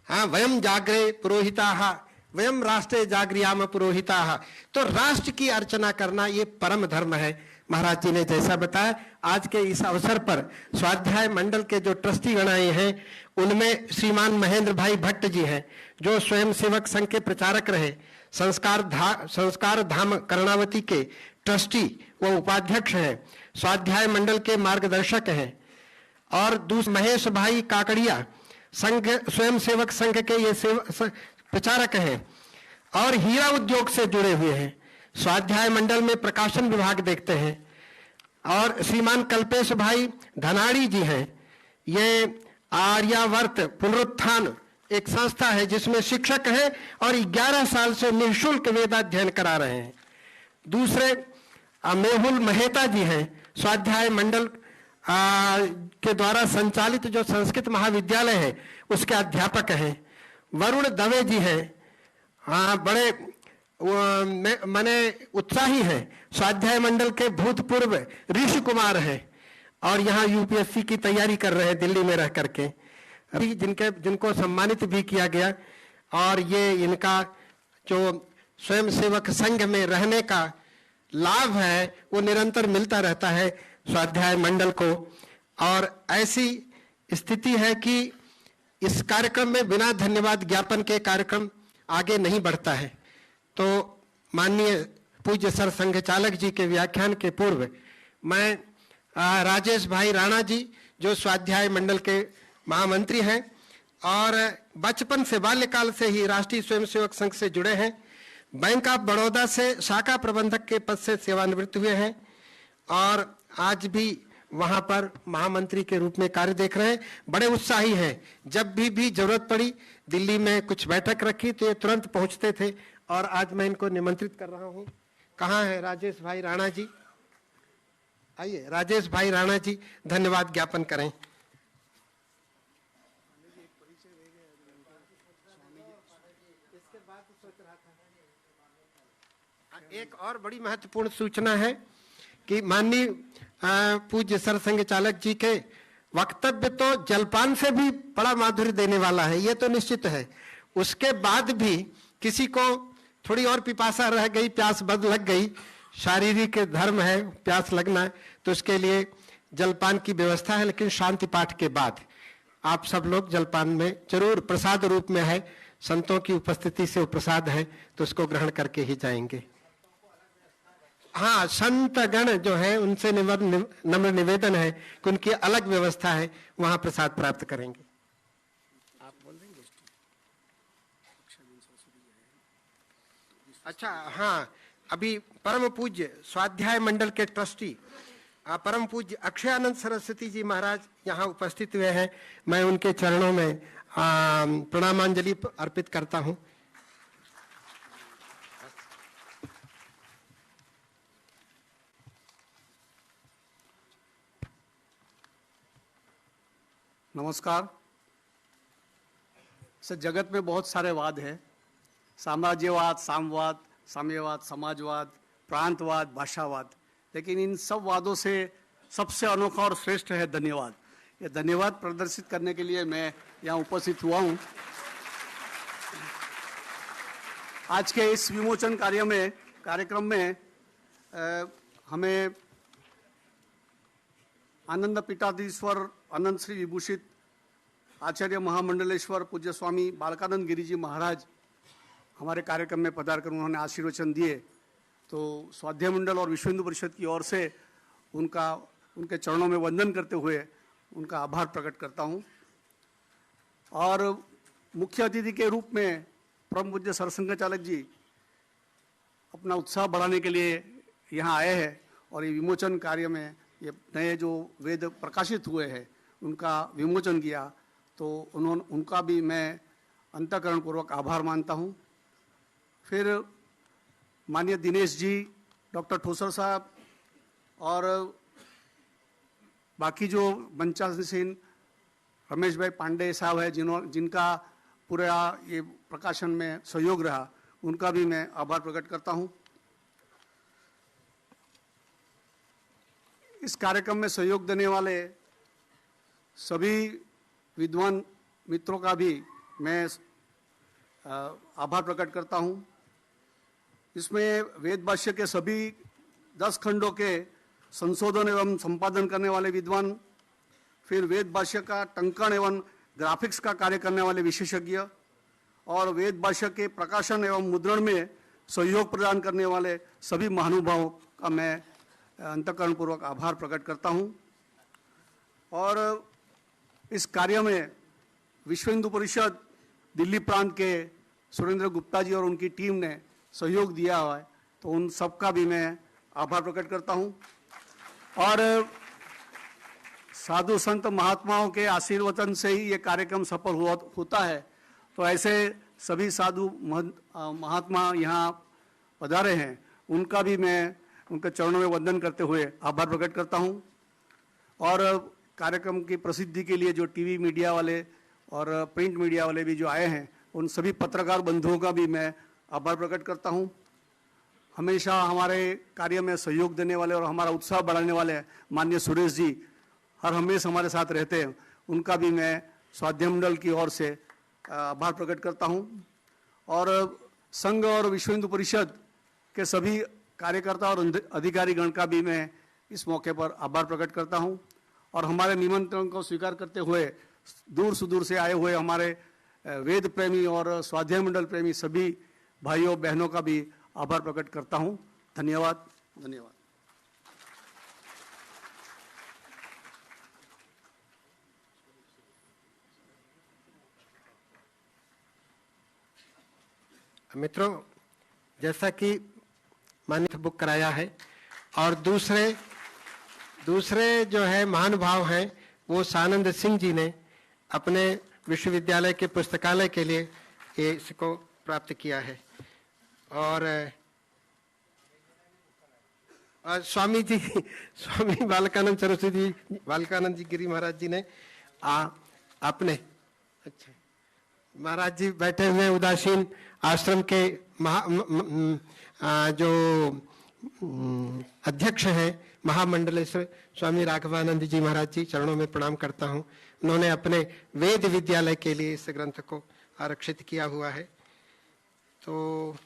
हाँ, वयम जागरे पुरोहिता, वयम राष्ट्रे जागरियाम पुरोहिता। तो राष्ट्र की अर्चना करना ये परम धर्म है। महाराज जी ने जैसा बताया, आज के इस अवसर पर स्वाध्याय मंडल के जो ट्रस्टी गण आए हैं, उनमें श्रीमान महेंद्र भाई भट्ट जी हैं, जो स्वयं सेवक संघ के प्रचारक रहे। संस्कार धाम कर्णावती के ट्रस्टी व उपाध्यक्ष हैं, स्वाध्याय मंडल के मार्गदर्शक हैं, और दूसरे महेश भाई काकड़िया संघ स्वयंसेवक संघ के ये प्रचारक हैं और हीरा उद्योग से जुड़े हुए हैं। स्वाध्याय मंडल में प्रकाशन विभाग देखते हैं। और श्रीमान कल्पेश भाई धनाड़ी जी हैं, ये आर्यावर्त पुनरुत्थान एक संस्था है जिसमें शिक्षक हैं और 11 साल से निःशुल्क वेदाध्ययन करा रहे हैं। दूसरे मेहुल मेहता जी हैं, स्वाध्याय मंडल के द्वारा संचालित जो संस्कृत महाविद्यालय है उसके अध्यापक हैं। वरुण दवे जी हैं, बड़े माने उत्साही हैं, स्वाध्याय मंडल के भूतपूर्व ऋषि कुमार हैं और यहाँ यूपीएससी की तैयारी कर रहे हैं दिल्ली में रह करके, अभी जिनको सम्मानित भी किया गया। और ये इनका जो स्वयंसेवक संघ में रहने का लाभ है वो निरंतर मिलता रहता है स्वाध्याय मंडल को। और ऐसी स्थिति है कि इस कार्यक्रम में बिना धन्यवाद ज्ञापन के कार्यक्रम आगे नहीं बढ़ता है। तो माननीय पूज्य सर संघ चालक जी के व्याख्यान के पूर्व मैं राजेश भाई राणा जी जो स्वाध्याय मंडल के महामंत्री हैं और बचपन से बाल्यकाल से ही राष्ट्रीय स्वयंसेवक संघ से जुड़े हैं, बैंक ऑफ बड़ौदा से शाखा प्रबंधक के पद से सेवानिवृत्त हुए हैं और आज भी वहां पर महामंत्री के रूप में कार्य देख रहे हैं। बड़े उत्साही हैं, जब भी जरूरत पड़ी दिल्ली में कुछ बैठक रखी तो ये तुरंत पहुंचते थे और आज मैं इनको निमंत्रित कर रहा हूं। कहाँ है राजेश भाई राणा जी? आइए राजेश भाई राणा जी धन्यवाद ज्ञापन करें। एक और बड़ी महत्वपूर्ण सूचना है कि माननीय पूज्य सर संघ चालक जी के वक्तव्य तो जलपान से भी बड़ा माधुर्य देने वाला है, ये तो निश्चित है। उसके बाद भी किसी को थोड़ी और पिपासा रह गई, प्यास बद लग गई, शारीरिक धर्म है प्यास लगना है, तो उसके लिए जलपान की व्यवस्था है, लेकिन शांति पाठ के बाद आप सब लोग जलपान में जरूर, प्रसाद रूप में है, संतों की उपस्थिति से वो प्रसाद है तो उसको ग्रहण करके ही जाएंगे। हाँ, संत गण जो है उनसे नम्र निवेदन है कि उनकी अलग व्यवस्था है, वहां प्रसाद प्राप्त करेंगे। आप बोल देंगे? अच्छा, हाँ, अभी परम पूज्य स्वाध्याय मंडल के ट्रस्टी परम पूज्य अक्षयानंद सरस्वती जी महाराज यहाँ उपस्थित हुए हैं। मैं उनके चरणों में प्रणामांजलि अर्पित करता हूँ। नमस्कार। सर, जगत में बहुत सारे वाद हैं, साम्राज्यवाद, साम्यवाद, साम्यवाद, समाजवाद, प्रांतवाद, भाषावाद, लेकिन इन सब वादों से सबसे अनोखा और श्रेष्ठ है धन्यवाद। ये धन्यवाद प्रदर्शित करने के लिए मैं यहाँ उपस्थित हुआ हूँ। आज के इस विमोचन कार्यक्रम में हमें आनंद पीठाधीश्वर अनंत श्री विभूषित आचार्य महामंडलेश्वर पूज्य स्वामी बालकानंद गिरी जी महाराज हमारे कार्यक्रम में पधार कर उन्होंने आशीर्वचन दिए, तो स्वाध्याय मंडल और विश्व हिंदू परिषद की ओर से उनके चरणों में वंदन करते हुए उनका आभार प्रकट करता हूं। और मुख्य अतिथि के रूप में परम पूज्य सरसंघ चालक जी अपना उत्साह बढ़ाने के लिए यहाँ आए हैं और ये विमोचन कार्य में ये नए जो वेद प्रकाशित हुए हैं उनका विमोचन किया, तो उनका भी मैं अंतःकरण पूर्वक आभार मानता हूँ। फिर माननीय दिनेश जी, डॉक्टर ठोसर साहब और बाकी जो मंचासीन रमेश भाई पांडे साहब है जिनका पूरा ये प्रकाशन में सहयोग रहा, उनका भी मैं आभार प्रकट करता हूँ। इस कार्यक्रम में सहयोग देने वाले सभी विद्वान मित्रों का भी मैं आभार प्रकट करता हूँ। इसमें वेद भाष्य के सभी 10 खंडों के संशोधन एवं संपादन करने वाले विद्वान, फिर वेद भाष्य का टंकण एवं ग्राफिक्स का कार्य करने वाले विशेषज्ञ और वेद भाष्य के प्रकाशन एवं मुद्रण में सहयोग प्रदान करने वाले सभी महानुभावों का मैं अंतःकरणपूर्वक आभार प्रकट करता हूं। और इस कार्य में विश्व हिंदू परिषद दिल्ली प्रांत के सुरेंद्र गुप्ता जी और उनकी टीम ने सहयोग दिया हुआ है, तो उन सबका भी मैं आभार प्रकट करता हूं। और साधु संत महात्माओं के आशीर्वचन से ही ये कार्यक्रम सफल होता है, तो ऐसे सभी साधु महात्मा यहाँ पधारे हैं, उनका भी मैं उनके चरणों में वंदन करते हुए आभार प्रकट करता हूँ। और कार्यक्रम की प्रसिद्धि के लिए जो टीवी मीडिया वाले और प्रिंट मीडिया वाले भी जो आए हैं, उन सभी पत्रकार बंधुओं का भी मैं आभार प्रकट करता हूँ। हमेशा हमारे कार्य में सहयोग देने वाले और हमारा उत्साह बढ़ाने वाले माननीय सुरेश जी हर हमेशा हमारे साथ रहते हैं, उनका भी मैं स्वाध्याय मंडल की ओर से आभार प्रकट करता हूं। और संघ और विश्व हिंदू परिषद के सभी कार्यकर्ता और अधिकारीगण का भी मैं इस मौके पर आभार प्रकट करता हूं। और हमारे निमंत्रण को स्वीकार करते हुए दूर सुदूर से आए हुए हमारे वेद प्रेमी और स्वाध्याय मंडल प्रेमी सभी भाइयों बहनों का भी आभार प्रकट करता हूं। धन्यवाद। धन्यवाद। मित्रों, जैसा कि मान्य बुक कराया है और दूसरे जो है महानुभाव हैं, वो सानंद सिंह जी ने अपने विश्वविद्यालय के पुस्तकालय के लिए ये इसको प्राप्त किया है। और स्वामी बालकानंद सरस्वती बालकानंद जी गिरी महाराज जी ने अपने अच्छा महाराज जी बैठे हुए उदासीन आश्रम के जो अध्यक्ष हैं महामंडलेश्वर स्वामी राघवानंद जी महाराज जी, चरणों में प्रणाम करता हूं। उन्होंने अपने वेद विद्यालय के लिए इस ग्रंथ को आरक्षित किया हुआ है। तो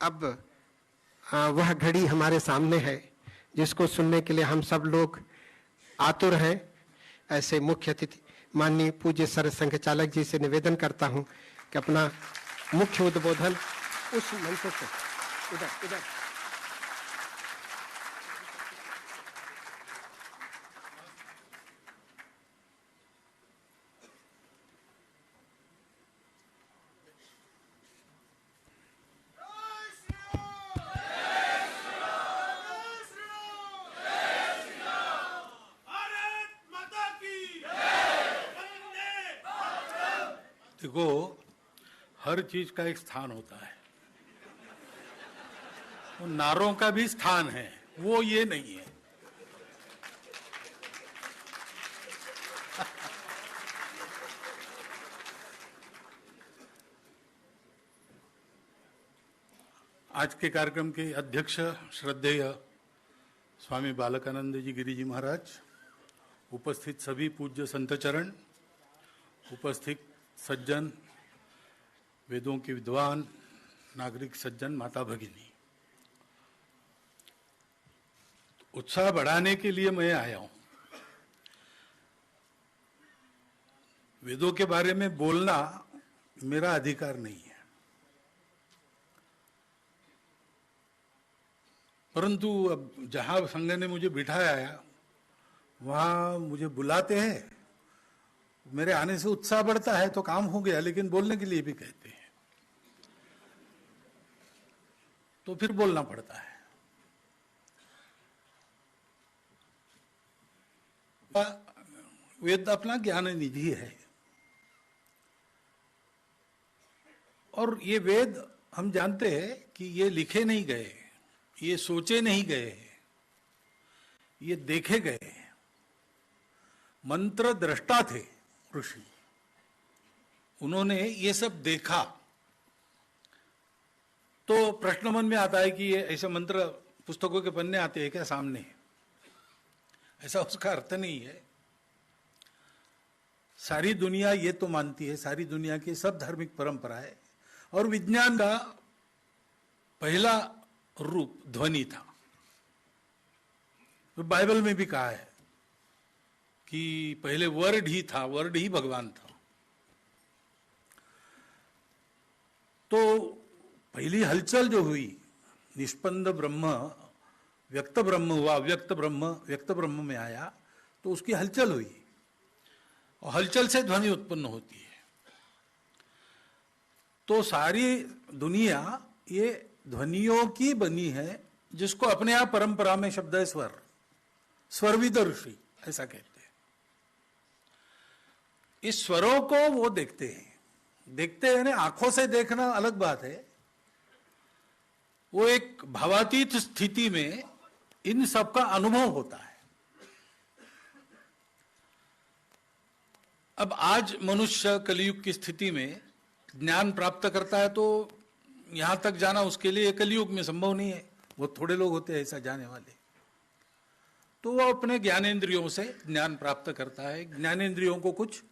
अब वह घड़ी हमारे सामने है जिसको सुनने के लिए हम सब लोग आतुर हैं। ऐसे मुख्य अतिथि माननीय पूज्य सर संघ चालक जी से निवेदन करता हूं कि अपना मुख्य उद्बोधन उस मंच से इधर देखो, हर चीज का एक स्थान होता है। वो नारों का भी स्थान है, वो ये नहीं है। आज के कार्यक्रम के अध्यक्ष श्रद्धेय स्वामी बालकानंद जी गिरी जी महाराज, उपस्थित सभी पूज्य संतचरण, उपस्थित सज्जन, वेदों के विद्वान, नागरिक सज्जन, माता भगिनी, उत्साह बढ़ाने के लिए मैं आया हूं। वेदों के बारे में बोलना मेरा अधिकार नहीं है, परंतु अब जहां संघ ने मुझे बिठाया है वहां मुझे बुलाते हैं, मेरे आने से उत्साह बढ़ता है तो काम हो गया, लेकिन बोलने के लिए भी कहते हैं तो फिर बोलना पड़ता है। वेद अपना ज्ञान निधि है और ये वेद हम जानते हैं कि ये लिखे नहीं गए, ये सोचे नहीं गए, ये देखे गए। मंत्र दृष्टा थे ऋषि, उन्होंने ये सब देखा। तो प्रश्न मन में आता है कि ये ऐसे मंत्र पुस्तकों के पन्ने आते हैं क्या सामने? ऐसा उसका अर्थ नहीं है। सारी दुनिया ये तो मानती है, सारी दुनिया की सब धार्मिक परंपराएं और विज्ञान का पहला रूप ध्वनि था। तो बाइबल में भी कहा है कि पहले वर्ड ही था, वर्ड ही भगवान था। तो पहली हलचल जो हुई, निष्पन्द ब्रह्म व्यक्त ब्रह्म हुआ, व्यक्त ब्रह्म में आया, तो उसकी हलचल हुई और हलचल से ध्वनि उत्पन्न होती है। तो सारी दुनिया ये ध्वनियों की बनी है, जिसको अपने आप परंपरा में शब्द है स्वर, स्वरविद ऋषि ऐसा कहते हैं। इस स्वरों को वो देखते हैं ना, आंखों से देखना अलग बात है, वो एक भावातीत स्थिति में इन सब का अनुभव होता है। अब आज मनुष्य कलयुग की स्थिति में ज्ञान प्राप्त करता है, तो यहां तक जाना उसके लिए कलयुग में संभव नहीं है, वो थोड़े लोग होते हैं ऐसा जाने वाले। तो वो अपने ज्ञानेंद्रियों से ज्ञान प्राप्त करता है, ज्ञानेंद्रियों को कुछ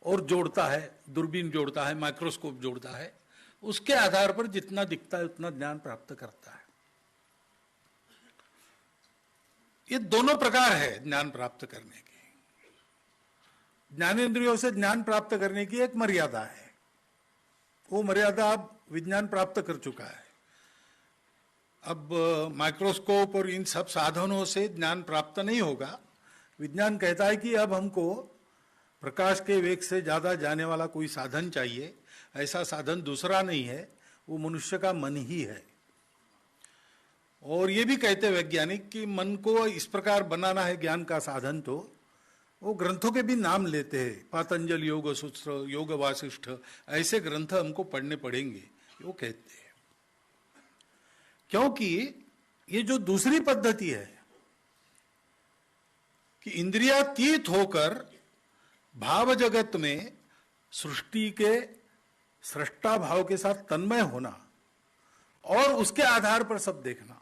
और जोड़ता है, दूरबीन जोड़ता है, माइक्रोस्कोप जोड़ता है, उसके आधार पर जितना दिखता है उतना ज्ञान प्राप्त करता है। ये दोनों प्रकार है ज्ञान प्राप्त करने के। ज्ञानेंद्रियों से ज्ञान प्राप्त करने की एक मर्यादा है, वो मर्यादा अब विज्ञान प्राप्त कर चुका है। अब माइक्रोस्कोप और इन सब साधनों से ज्ञान प्राप्त नहीं होगा। विज्ञान कहता है कि अब हमको प्रकाश के वेग से ज्यादा जाने वाला कोई साधन चाहिए, ऐसा साधन दूसरा नहीं है, वो मनुष्य का मन ही है। और ये भी कहते हैं वैज्ञानिक कि मन को इस प्रकार बनाना है ज्ञान का साधन, तो वो ग्रंथों के भी नाम लेते हैं, पातंजल योग सूत्र, योग वासिष्ठ, ऐसे ग्रंथ हमको पढ़ने पड़ेंगे, वो कहते हैं। क्योंकि ये जो दूसरी पद्धति है कि इंद्रियातीत होकर भाव जगत में सृष्टि के सृष्टा भाव के साथ तन्मय होना और उसके आधार पर सब देखना,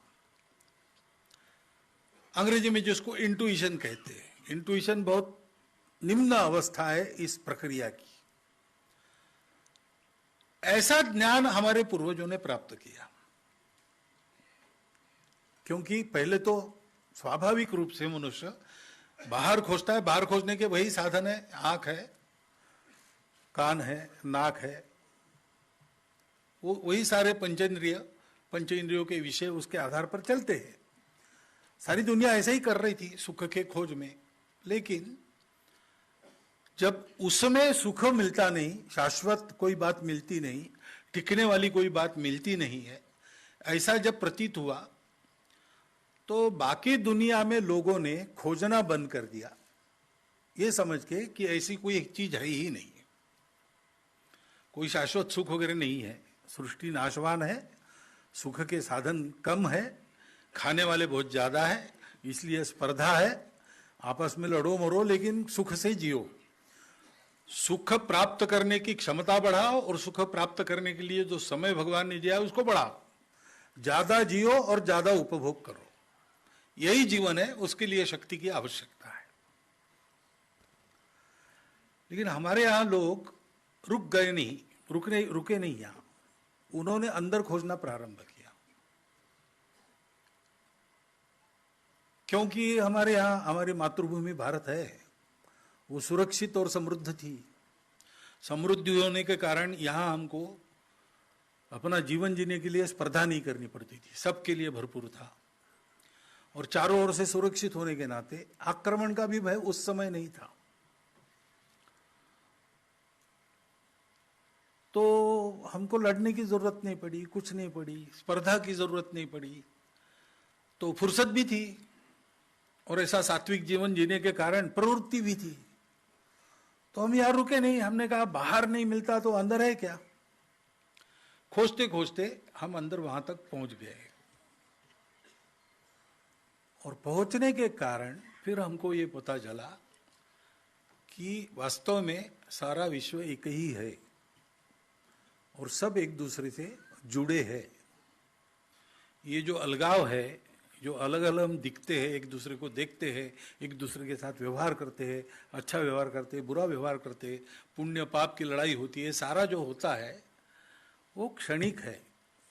अंग्रेजी में जिसको इंट्यूशन कहते हैं। इंट्यूशन बहुत निम्न अवस्था है इस प्रक्रिया की। ऐसा ज्ञान हमारे पूर्वजों ने प्राप्त किया, क्योंकि पहले तो स्वाभाविक रूप से मनुष्य बाहर खोजता है, बाहर खोजने के वही साधन है, आंख है, कान है, नाक है, वो वही सारे पंचेंद्रियों के विषय उसके आधार पर चलते हैं। सारी दुनिया ऐसे ही कर रही थी सुख के खोज में, लेकिन जब उसमें सुख मिलता नहीं, शाश्वत कोई बात मिलती नहीं, टिकने वाली कोई बात मिलती नहीं है, ऐसा जब प्रतीत हुआ तो बाकी दुनिया में लोगों ने खोजना बंद कर दिया, ये समझ के कि ऐसी कोई एक चीज है ही नहीं, कोई शाश्वत सुख वगैरह नहीं है, सृष्टि नाशवान है, सुख के साधन कम है, खाने वाले बहुत ज्यादा है, इसलिए स्पर्धा है, आपस में लड़ो मरो लेकिन सुख से जियो, सुख प्राप्त करने की क्षमता बढ़ाओ और सुख प्राप्त करने के लिए जो समय भगवान ने दिया उसको बढ़ाओ, ज्यादा जियो और ज्यादा उपभोग करो, यही जीवन है, उसके लिए शक्ति की आवश्यकता है। लेकिन हमारे यहां लोग रुक गए नहीं, रुके नहीं यहां, उन्होंने अंदर खोजना प्रारंभ किया, क्योंकि हमारे यहां हमारी मातृभूमि भारत है, वो सुरक्षित और समृद्ध थी। समृद्ध होने के कारण यहां हमको अपना जीवन जीने के लिए स्पर्धा नहीं करनी पड़ती थी, सबके लिए भरपूर था, और चारों ओर से सुरक्षित होने के नाते आक्रमण का भी भय उस समय नहीं था। तो हमको लड़ने की जरूरत नहीं पड़ी, कुछ नहीं पड़ी, स्पर्धा की जरूरत नहीं पड़ी, तो फुर्सत भी थी और ऐसा सात्विक जीवन जीने के कारण प्रवृत्ति भी थी। तो हम यार रुके नहीं, हमने कहा बाहर नहीं मिलता तो अंदर है क्या। खोजते खोजते हम अंदर वहां तक पहुंच गए, और पहुंचने के कारण फिर हमको ये पता चला कि वास्तव में सारा विश्व एक ही है और सब एक दूसरे से जुड़े हैं। ये जो अलगाव है, जो अलग अलग हम दिखते हैं, एक दूसरे को देखते हैं, एक दूसरे के साथ व्यवहार करते हैं, अच्छा व्यवहार करते हैं, बुरा व्यवहार करते हैं, पुण्य पाप की लड़ाई होती है, सारा जो होता है वो क्षणिक है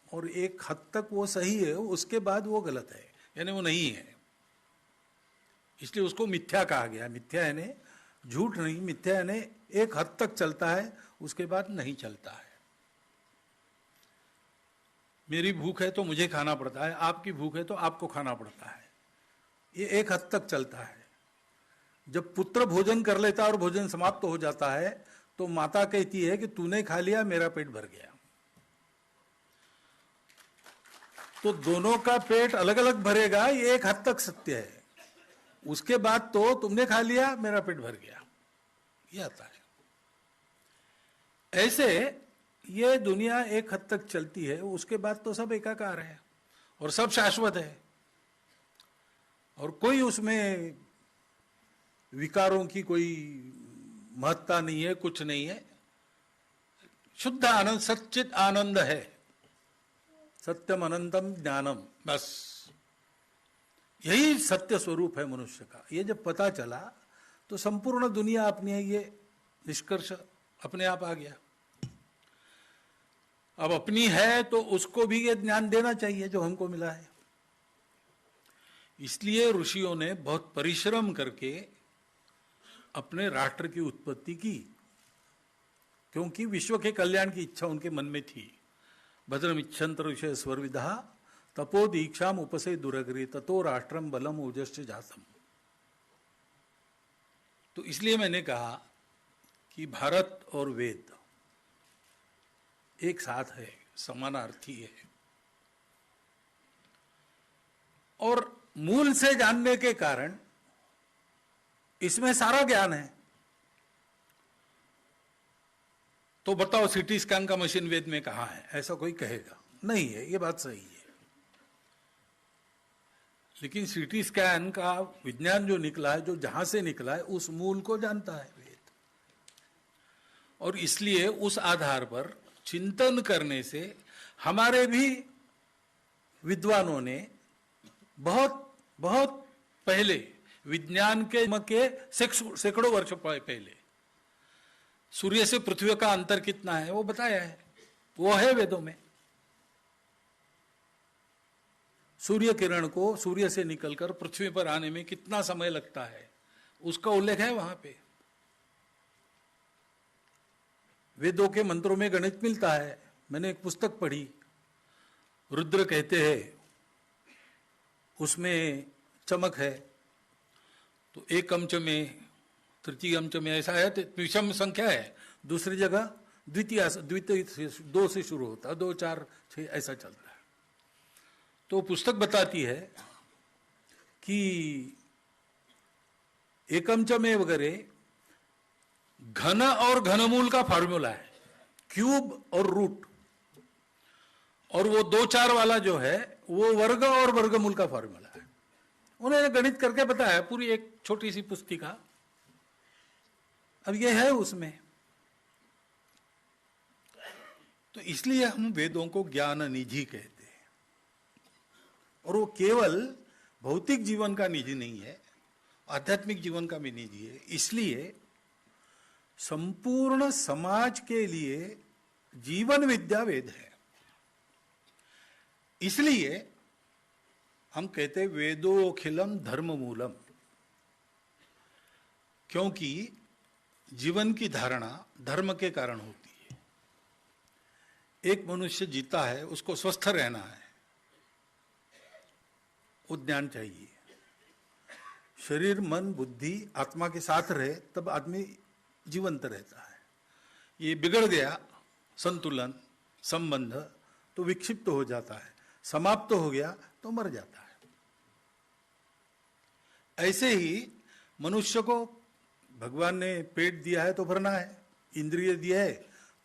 और एक हद तक वो सही है, उसके बाद वो गलत है, यानी वो नहीं है। इसलिए उसको मिथ्या कहा गया। मिथ्या यानी झूठ नहीं, मिथ्या यानी एक हद तक चलता है, उसके बाद नहीं चलता है। मेरी भूख है तो मुझे खाना पड़ता है, आपकी भूख है तो आपको खाना पड़ता है, ये एक हद तक चलता है। जब पुत्र भोजन कर लेता है और भोजन समाप्त हो जाता है तो माता कहती है कि तूने खा लिया, मेरा पेट भर गया। तो दोनों का पेट अलग अलग भरेगा, ये एक हद तक सत्य है। उसके बाद तो तुमने खा लिया, मेरा पेट भर गया, ये आता है। ऐसे ये दुनिया एक हद तक चलती है, उसके बाद तो सब एकाकार है और सब शाश्वत है और कोई उसमें विकारों की कोई महत्ता नहीं है, कुछ नहीं है। शुद्ध आनंद, सच्चित आनंद है, सत्यम अनंतम ज्ञानम, बस यही सत्य स्वरूप है मनुष्य का। ये जब पता चला तो संपूर्ण दुनिया अपनी है, ये निष्कर्ष अपने आप आ गया। अब अपनी है तो उसको भी ये ज्ञान देना चाहिए जो हमको मिला है। इसलिए ऋषियों ने बहुत परिश्रम करके अपने राष्ट्र की उत्पत्ति की, क्योंकि विश्व के कल्याण की इच्छा उनके मन में थी। भद्रमिच्छन्त ऋषय स्वर्विदा तपो दीक्षाम उपसे दुरग्रे ततो राष्ट्रम बलम ओजश्च जातम। तो इसलिए मैंने कहा कि भारत और वेद एक साथ है, समानार्थी है और मूल से जानने के कारण इसमें सारा ज्ञान है। तो बताओ सीटी स्कैन का मशीन वेद में कहां है? ऐसा कोई कहेगा नहीं है, ये बात सही है। लेकिन सीटी स्कैन का विज्ञान जो निकला है, जो जहां से निकला है, उस मूल को जानता है वेद। और इसलिए उस आधार पर चिंतन करने से हमारे भी विद्वानों ने बहुत बहुत पहले, विज्ञान के सैकड़ों वर्ष पहले सूर्य से पृथ्वी का अंतर कितना है वो बताया है, वो है वेदों में। सूर्य किरण को सूर्य से निकलकर पृथ्वी पर आने में कितना समय लगता है, उसका उल्लेख है वहां पे। वेदों के मंत्रों में गणित मिलता है। मैंने एक पुस्तक पढ़ी, रुद्र कहते हैं, उसमें चमक है, तो एक अंश में, तृतीय अंश में ऐसा है, तो विषम संख्या है। दूसरी जगह द्वितीय से 2 से शुरू होता है, 2, 4, 6 ऐसा चलता है। तो पुस्तक बताती है कि एक अंश में वगैरह घन और घनमूल का फॉर्मूला है, क्यूब और रूट, और वो 2, 4 वाला जो है वो वर्ग और वर्गमूल का फॉर्मूला है। उन्होंने गणित करके बताया, पूरी एक छोटी सी पुस्तिका। अब ये है उसमें। तो इसलिए हम वेदों को ज्ञान निधि कहते हैं, और वो केवल भौतिक जीवन का निधि नहीं है, आध्यात्मिक जीवन का भी निधि है। इसलिए संपूर्ण समाज के लिए जीवन विद्या वेद है। इसलिए हम कहते वेदोखिलम धर्म मूलम, क्योंकि जीवन की धारणा धर्म के कारण होती है। एक मनुष्य जीता है, उसको स्वस्थ रहना है, उद्यान चाहिए। शरीर, मन, बुद्धि, आत्मा के साथ रहे तब आदमी जीवंत रहता है। ये बिगड़ गया संतुलन, संबंध, तो विक्षिप्त हो जाता है, समाप्त हो गया तो मर जाता है। ऐसे ही मनुष्य को भगवान ने पेट दिया है तो भरना है, इंद्रिय दिया है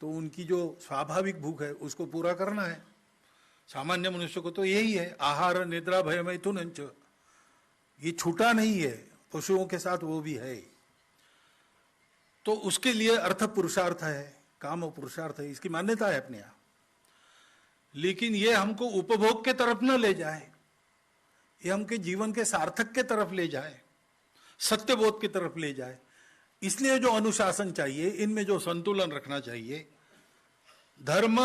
तो उनकी जो स्वाभाविक भूख है उसको पूरा करना है। सामान्य मनुष्य को तो यही है, आहार निद्रा भय मैथुनंच, ये छूटा नहीं है, पशुओं के साथ वो भी है। तो उसके लिए अर्थ पुरुषार्थ है, काम पुरुषार्थ है, इसकी मान्यता है अपने यहाँ। लेकिन ये हमको उपभोग के तरफ न ले जाए, ये हमके जीवन के सार्थक के तरफ ले जाए, सत्यबोध की तरफ ले जाए। इसलिए जो अनुशासन चाहिए, इनमें जो संतुलन रखना चाहिए, धर्म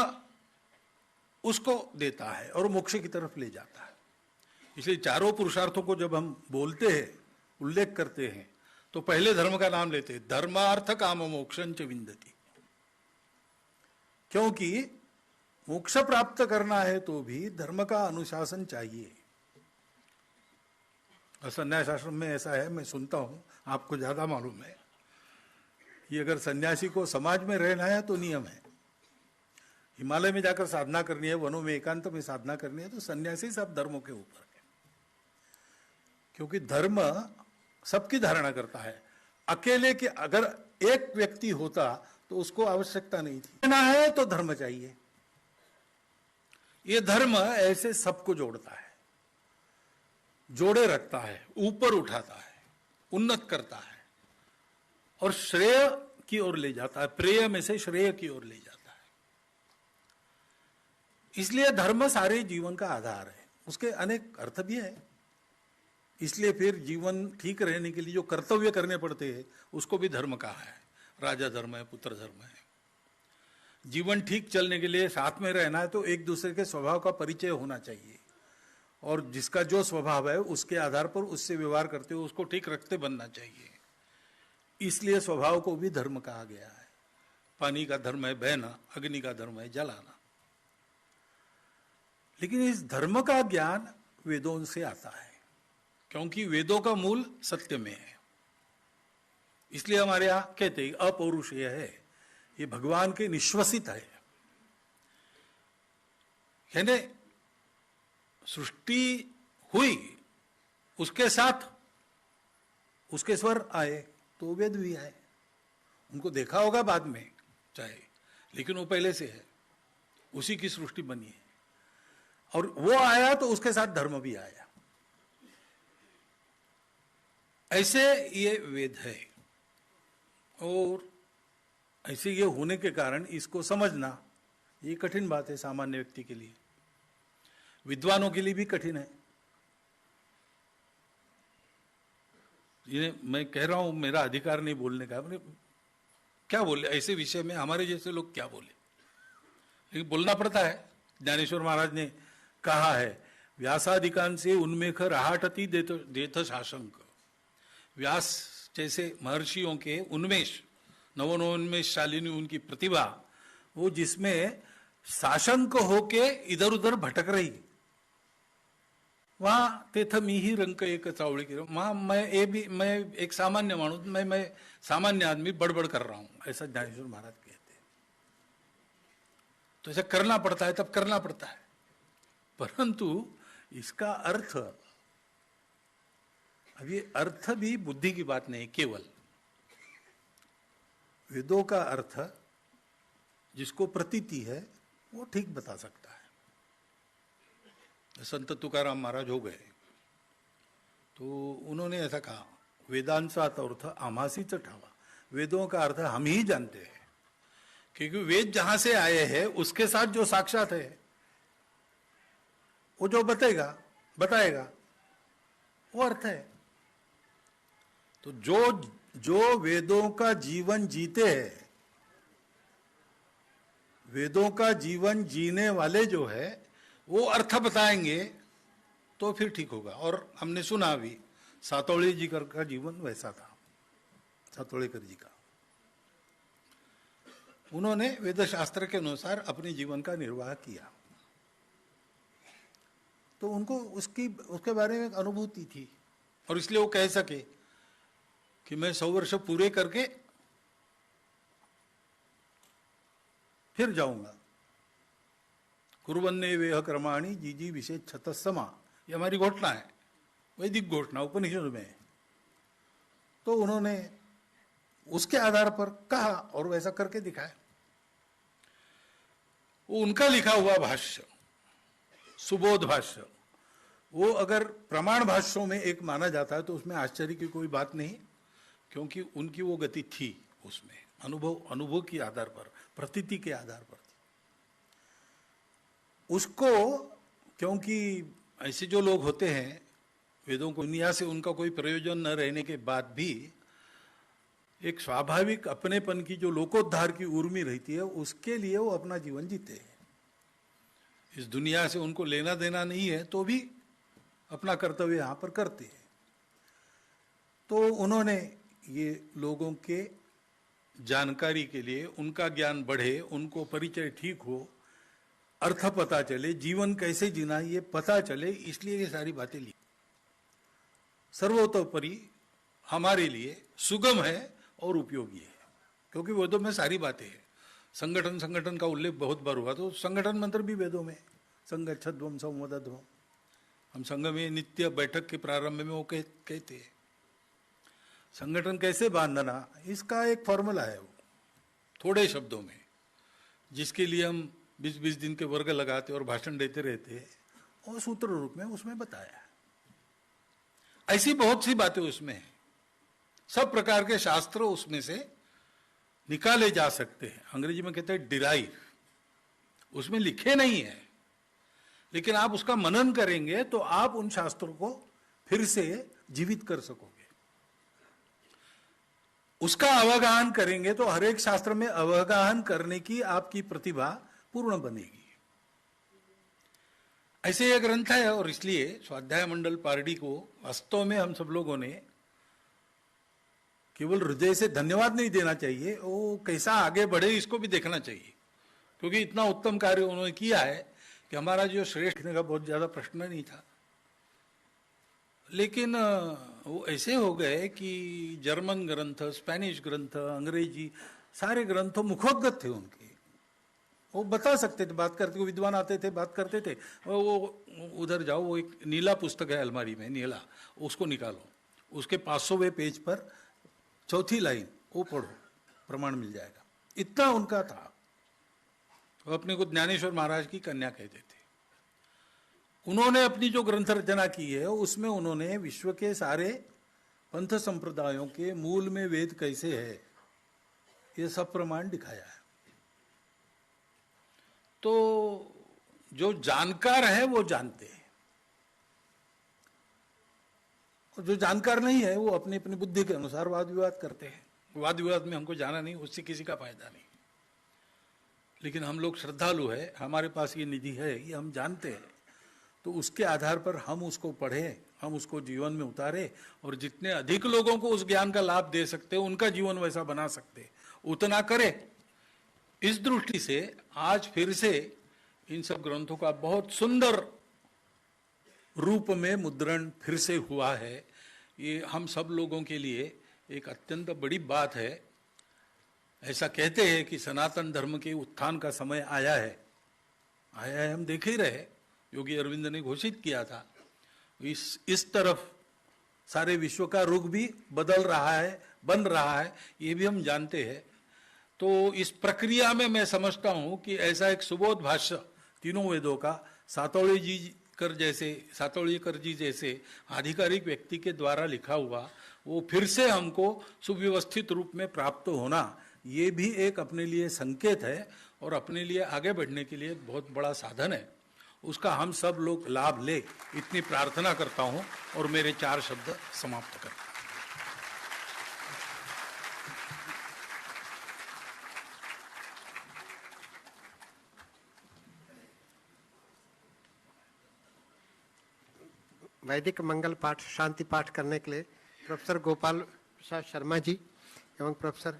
उसको देता है और मोक्ष की तरफ ले जाता है। इसलिए चारों पुरुषार्थों को जब हम बोलते हैं उल्लेख करते हैं तो पहले धर्म का नाम लेते हैं, धर्मार्थ काम मोक्षं च विन्दति। क्योंकि मोक्ष प्राप्त करना है तो भी धर्म का अनुशासन चाहिए। और संन्यास आश्रम में ऐसा है, मैं सुनता हूं, आपको ज्यादा मालूम है कि अगर सन्यासी को समाज में रहना है तो नियम है, हिमालय में जाकर साधना करनी है, वनों में एकांत में साधना करनी है, तो सन्यासी सब धर्मों के ऊपर है। क्योंकि धर्म सबकी धारणा करता है। अकेले के अगर एक व्यक्ति होता तो उसको आवश्यकता नहीं थी। रहना है तो धर्म चाहिए। ये धर्म ऐसे सबको जोड़ता है, जोड़े रखता है, ऊपर उठाता है, उन्नत करता है और श्रेय की ओर ले जाता है, प्रेय में से श्रेय की ओर ले जाता है। इसलिए धर्म सारे जीवन का आधार है। उसके अनेक अर्थ भी है। इसलिए फिर जीवन ठीक रहने के लिए जो कर्तव्य करने पड़ते हैं उसको भी धर्म कहा है। राजा धर्म है, पुत्र धर्म है। जीवन ठीक चलने के लिए साथ में रहना है तो एक दूसरे के स्वभाव का परिचय होना चाहिए और जिसका जो स्वभाव है उसके आधार पर उससे व्यवहार करते हुए उसको ठीक रखते बनना चाहिए। इसलिए स्वभाव को भी धर्म कहा गया है। पानी का धर्म है बहना, अग्नि का धर्म है जलाना। लेकिन इस धर्म का ज्ञान वेदों से आता है, क्योंकि वेदों का मूल सत्य में है। इसलिए हमारे यहां कहते हैं अपौरुषेय है, ये भगवान के निश्वसित है। यानी सृष्टि हुई, उसके साथ उसके स्वर आए तो वेद भी आए। उनको देखा होगा बाद में चाहे, लेकिन वो पहले से है, उसी की सृष्टि बनी है। और वो आया तो उसके साथ धर्म भी आया। ऐसे ये वेद है और ऐसे ये होने के कारण इसको समझना ये कठिन बात है सामान्य व्यक्ति के लिए, विद्वानों के लिए भी कठिन है। ये मैं कह रहा हूं, मेरा अधिकार नहीं बोलने का। क्या बोले ऐसे विषय में, हमारे जैसे लोग क्या बोले, लेकिन बोलना पड़ता है। ज्ञानेश्वर महाराज ने कहा है, व्यासाधिकान से उन्मेख रहाटती देथ शासंक। व्यास जैसे महर्षियों के उन्मेष, नवोन्मेष शालिनी उनकी प्रतिभा, वो जिसमें शासंक होके इधर उधर भटक रही, वहां तेथ मी ही रंक एक चावड़ी की, वहां मैं एक सामान्य मानुस, मैं सामान्य आदमी बड़बड़ कर रहा हूं, ऐसा ज्ञानेश्वर महाराज कहते हैं। तो ऐसा करना पड़ता है, तब करना पड़ता है। परंतु इसका अर्थ, अब ये अर्थ भी बुद्धि की बात नहीं, केवल वेदों का अर्थ जिसको प्रतीति है वो ठीक बता सकता है। संत तुकाराम महाराज हो गए तो उन्होंने ऐसा कहा, वेदांचा अर्थ आम्हासीच ठावा। वेदों का अर्थ हम ही जानते हैं, क्योंकि वेद जहां से आए हैं उसके साथ जो साक्षात है वो जो बताएगा वो अर्थ है। तो जो वेदों का जीवन जीते हैं, वेदों का जीवन जीने वाले जो है वो अर्थ बताएंगे तो फिर ठीक होगा। और हमने सुना भी, सातोळे जी का जीवन वैसा था, सातोळेकर जी का। उन्होंने वेद शास्त्र के अनुसार अपने जीवन का निर्वाह किया, तो उनको उसके बारे में एक अनुभूति थी और इसलिए वो कह सके कि मैं 100 वर्ष पूरे करके फिर जाऊंगा। कुर्वन्ने वेह कर्माणि जीजी विशेष छतसमा, ये हमारी घोषणा है, वैदिक घोषणा उपनिषद में। तो उन्होंने उसके आधार पर कहा और वैसा करके दिखाया। वो उनका लिखा हुआ भाष्य, सुबोध भाष्य, वो अगर प्रमाण भाष्यों में एक माना जाता है तो उसमें आश्चर्य की कोई बात नहीं, क्योंकि उनकी वो गति थी उसमें, अनुभव के आधार पर, प्रतीति के आधार पर थी। उसको, क्योंकि ऐसे जो लोग होते हैं वेदों को दुनिया से उनका कोई प्रयोजन न रहने के बाद भी एक स्वाभाविक अपनेपन की जो लोकोद्धार की उर्मी रहती है, उसके लिए वो अपना जीवन जीते हैं। इस दुनिया से उनको लेना देना नहीं है तो भी अपना कर्तव्य यहां पर करते हैं। तो उन्होंने ये लोगों के जानकारी के लिए, उनका ज्ञान बढ़े, उनको परिचय ठीक हो, अर्थ पता चले, जीवन कैसे जीना ये पता चले, इसलिए ये सारी बातें ली। सर्वतोपरि हमारे लिए सुगम है और उपयोगी है, क्योंकि वेदों में सारी बातें हैं। संगठन का उल्लेख बहुत बार हुआ, तो संगठन मंत्र भी वेदों में, संगच्छध्वम संवदध्वम। हम संघ में नित्य बैठक के प्रारंभ में वो कहते हैं। संगठन कैसे बांधना, इसका एक फॉर्मूला है, वो थोड़े शब्दों में, जिसके लिए हम 20-20 दिन के वर्ग लगाते और भाषण देते रहते हैं, और सूत्र रूप में उसमें बताया। ऐसी बहुत सी बातें उसमें हैं, सब प्रकार के शास्त्र उसमें से निकाले जा सकते हैं। अंग्रेजी में कहते हैं डिराइव, उसमें लिखे नहीं है, लेकिन आप उसका मनन करेंगे तो आप उन शास्त्रों को फिर से जीवित कर सकोगे। उसका अवगाहन करेंगे तो हर एक शास्त्र में अवगाहन करने की आपकी प्रतिभा पूर्ण बनेगी। ऐसे यह ग्रंथ है, और इसलिए स्वाध्याय मंडल पारडी को वास्तव में हम सब लोगों ने केवल हृदय से धन्यवाद नहीं देना चाहिए, वो कैसा आगे बढ़े इसको भी देखना चाहिए, क्योंकि इतना उत्तम कार्य उन्होंने किया है कि हमारा जो श्रेष्ठ का बहुत ज्यादा प्रश्न नहीं था। लेकिन वो ऐसे हो गए कि जर्मन ग्रंथ, स्पेनिश ग्रंथ, अंग्रेजी सारे ग्रंथ मुखोद्गत थे उनके। वो बता सकते थे, बात करते, विद्वान आते थे, बात करते थे। वो उधर जाओ, वो एक नीला पुस्तक है अलमारी में, नीला, उसको निकालो, उसके 500वें पेज पर चौथी लाइन वो पढ़ो, प्रमाण मिल जाएगा। इतना उनका था। वो अपने को ज्ञानेश्वर महाराज की कन्या कहते थे। उन्होंने अपनी जो ग्रंथ रचना की है उसमें उन्होंने विश्व के सारे पंथ संप्रदायों के मूल में वेद कैसे है ये सब प्रमाण दिखाया है। तो जो जानकार है वो जानते हैं, और जो जानकार नहीं है वो अपनी अपनी बुद्धि के अनुसार वाद विवाद करते हैं। वाद विवाद में हमको जाना नहीं, उससे किसी का फायदा नहीं। लेकिन हम लोग श्रद्धालु है, हमारे पास ये निधि है, ये हम जानते हैं, तो उसके आधार पर हम उसको पढ़ें, हम उसको जीवन में उतारे, और जितने अधिक लोगों को उस ज्ञान का लाभ दे सकते हैं, उनका जीवन वैसा बना सकते हैं, उतना करें। इस दृष्टि से आज फिर से इन सब ग्रंथों का बहुत सुंदर रूप में मुद्रण फिर से हुआ है। ये हम सब लोगों के लिए एक अत्यंत बड़ी बात है। ऐसा कहते हैं कि सनातन धर्म के उत्थान का समय आया है, हम देख ही रहे, योगी अरविंद ने घोषित किया था। इस तरफ सारे विश्व का रुख भी बदल रहा है, बन रहा है, ये भी हम जानते हैं। तो इस प्रक्रिया में मैं समझता हूं कि ऐसा एक सुबोध भाष्य तीनों वेदों का सातोळीकर जी जैसे आधिकारिक व्यक्ति के द्वारा लिखा हुआ, वो फिर से हमको सुव्यवस्थित रूप में प्राप्त होना, ये भी एक अपने लिए संकेत है और अपने लिए आगे बढ़ने के लिए बहुत बड़ा साधन है। उसका हम सब लोग लाभ ले, इतनी प्रार्थना करता हूं और मेरे 4 शब्द समाप्त करता हूं। वैदिक मंगल पाठ, शांति पाठ करने के लिए प्रोफेसर गोपाल प्रसाद शर्मा जी एवं प्रोफेसर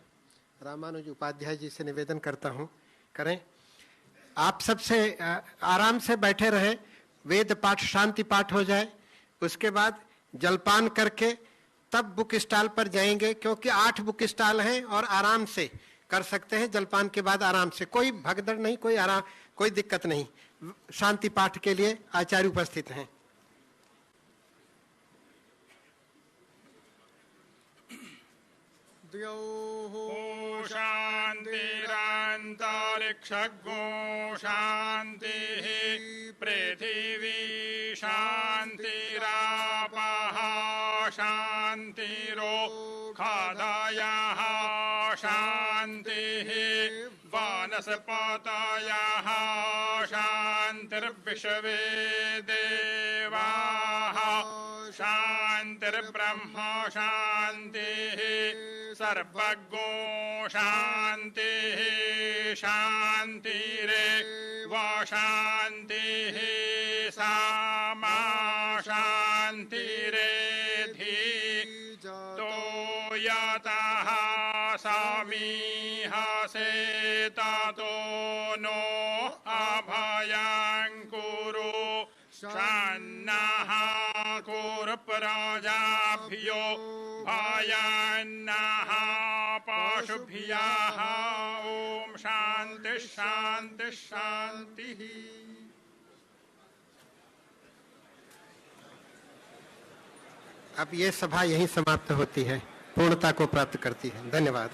रामानुज उपाध्याय जी से निवेदन करता हूं, करें। आप सबसे आराम से बैठे रहे, वेद पाठ, शांति पाठ हो जाए, उसके बाद जलपान करके तब बुक स्टॉल पर जाएंगे, क्योंकि 8 बुक स्टॉल हैं और आराम से कर सकते हैं। जलपान के बाद आराम से, कोई भगदड़ नहीं, कोई दिक्कत नहीं। शांति पाठ के लिए आचार्य उपस्थित हैं। द्यौः शान्तिरान्तरिक्षगो शान्तिः पृथिवी शान्तिरापः शान्तिरोखादयः शान्तिः वनस्पतयः शान्तिर्विश्वे देवाः शान्तिर्ब्रह्म शान्तिः सर्वगो शान्तिः शान्तिरेव शान्तिः सामा शान्तिरेधि तो शान्नाः कूर्पराजाभ्यो भायान्नाः पाशुभ्याः ओम शांति शांति शांति। अब ये सभा यहीं समाप्त होती है, पूर्णता को प्राप्त करती है। धन्यवाद।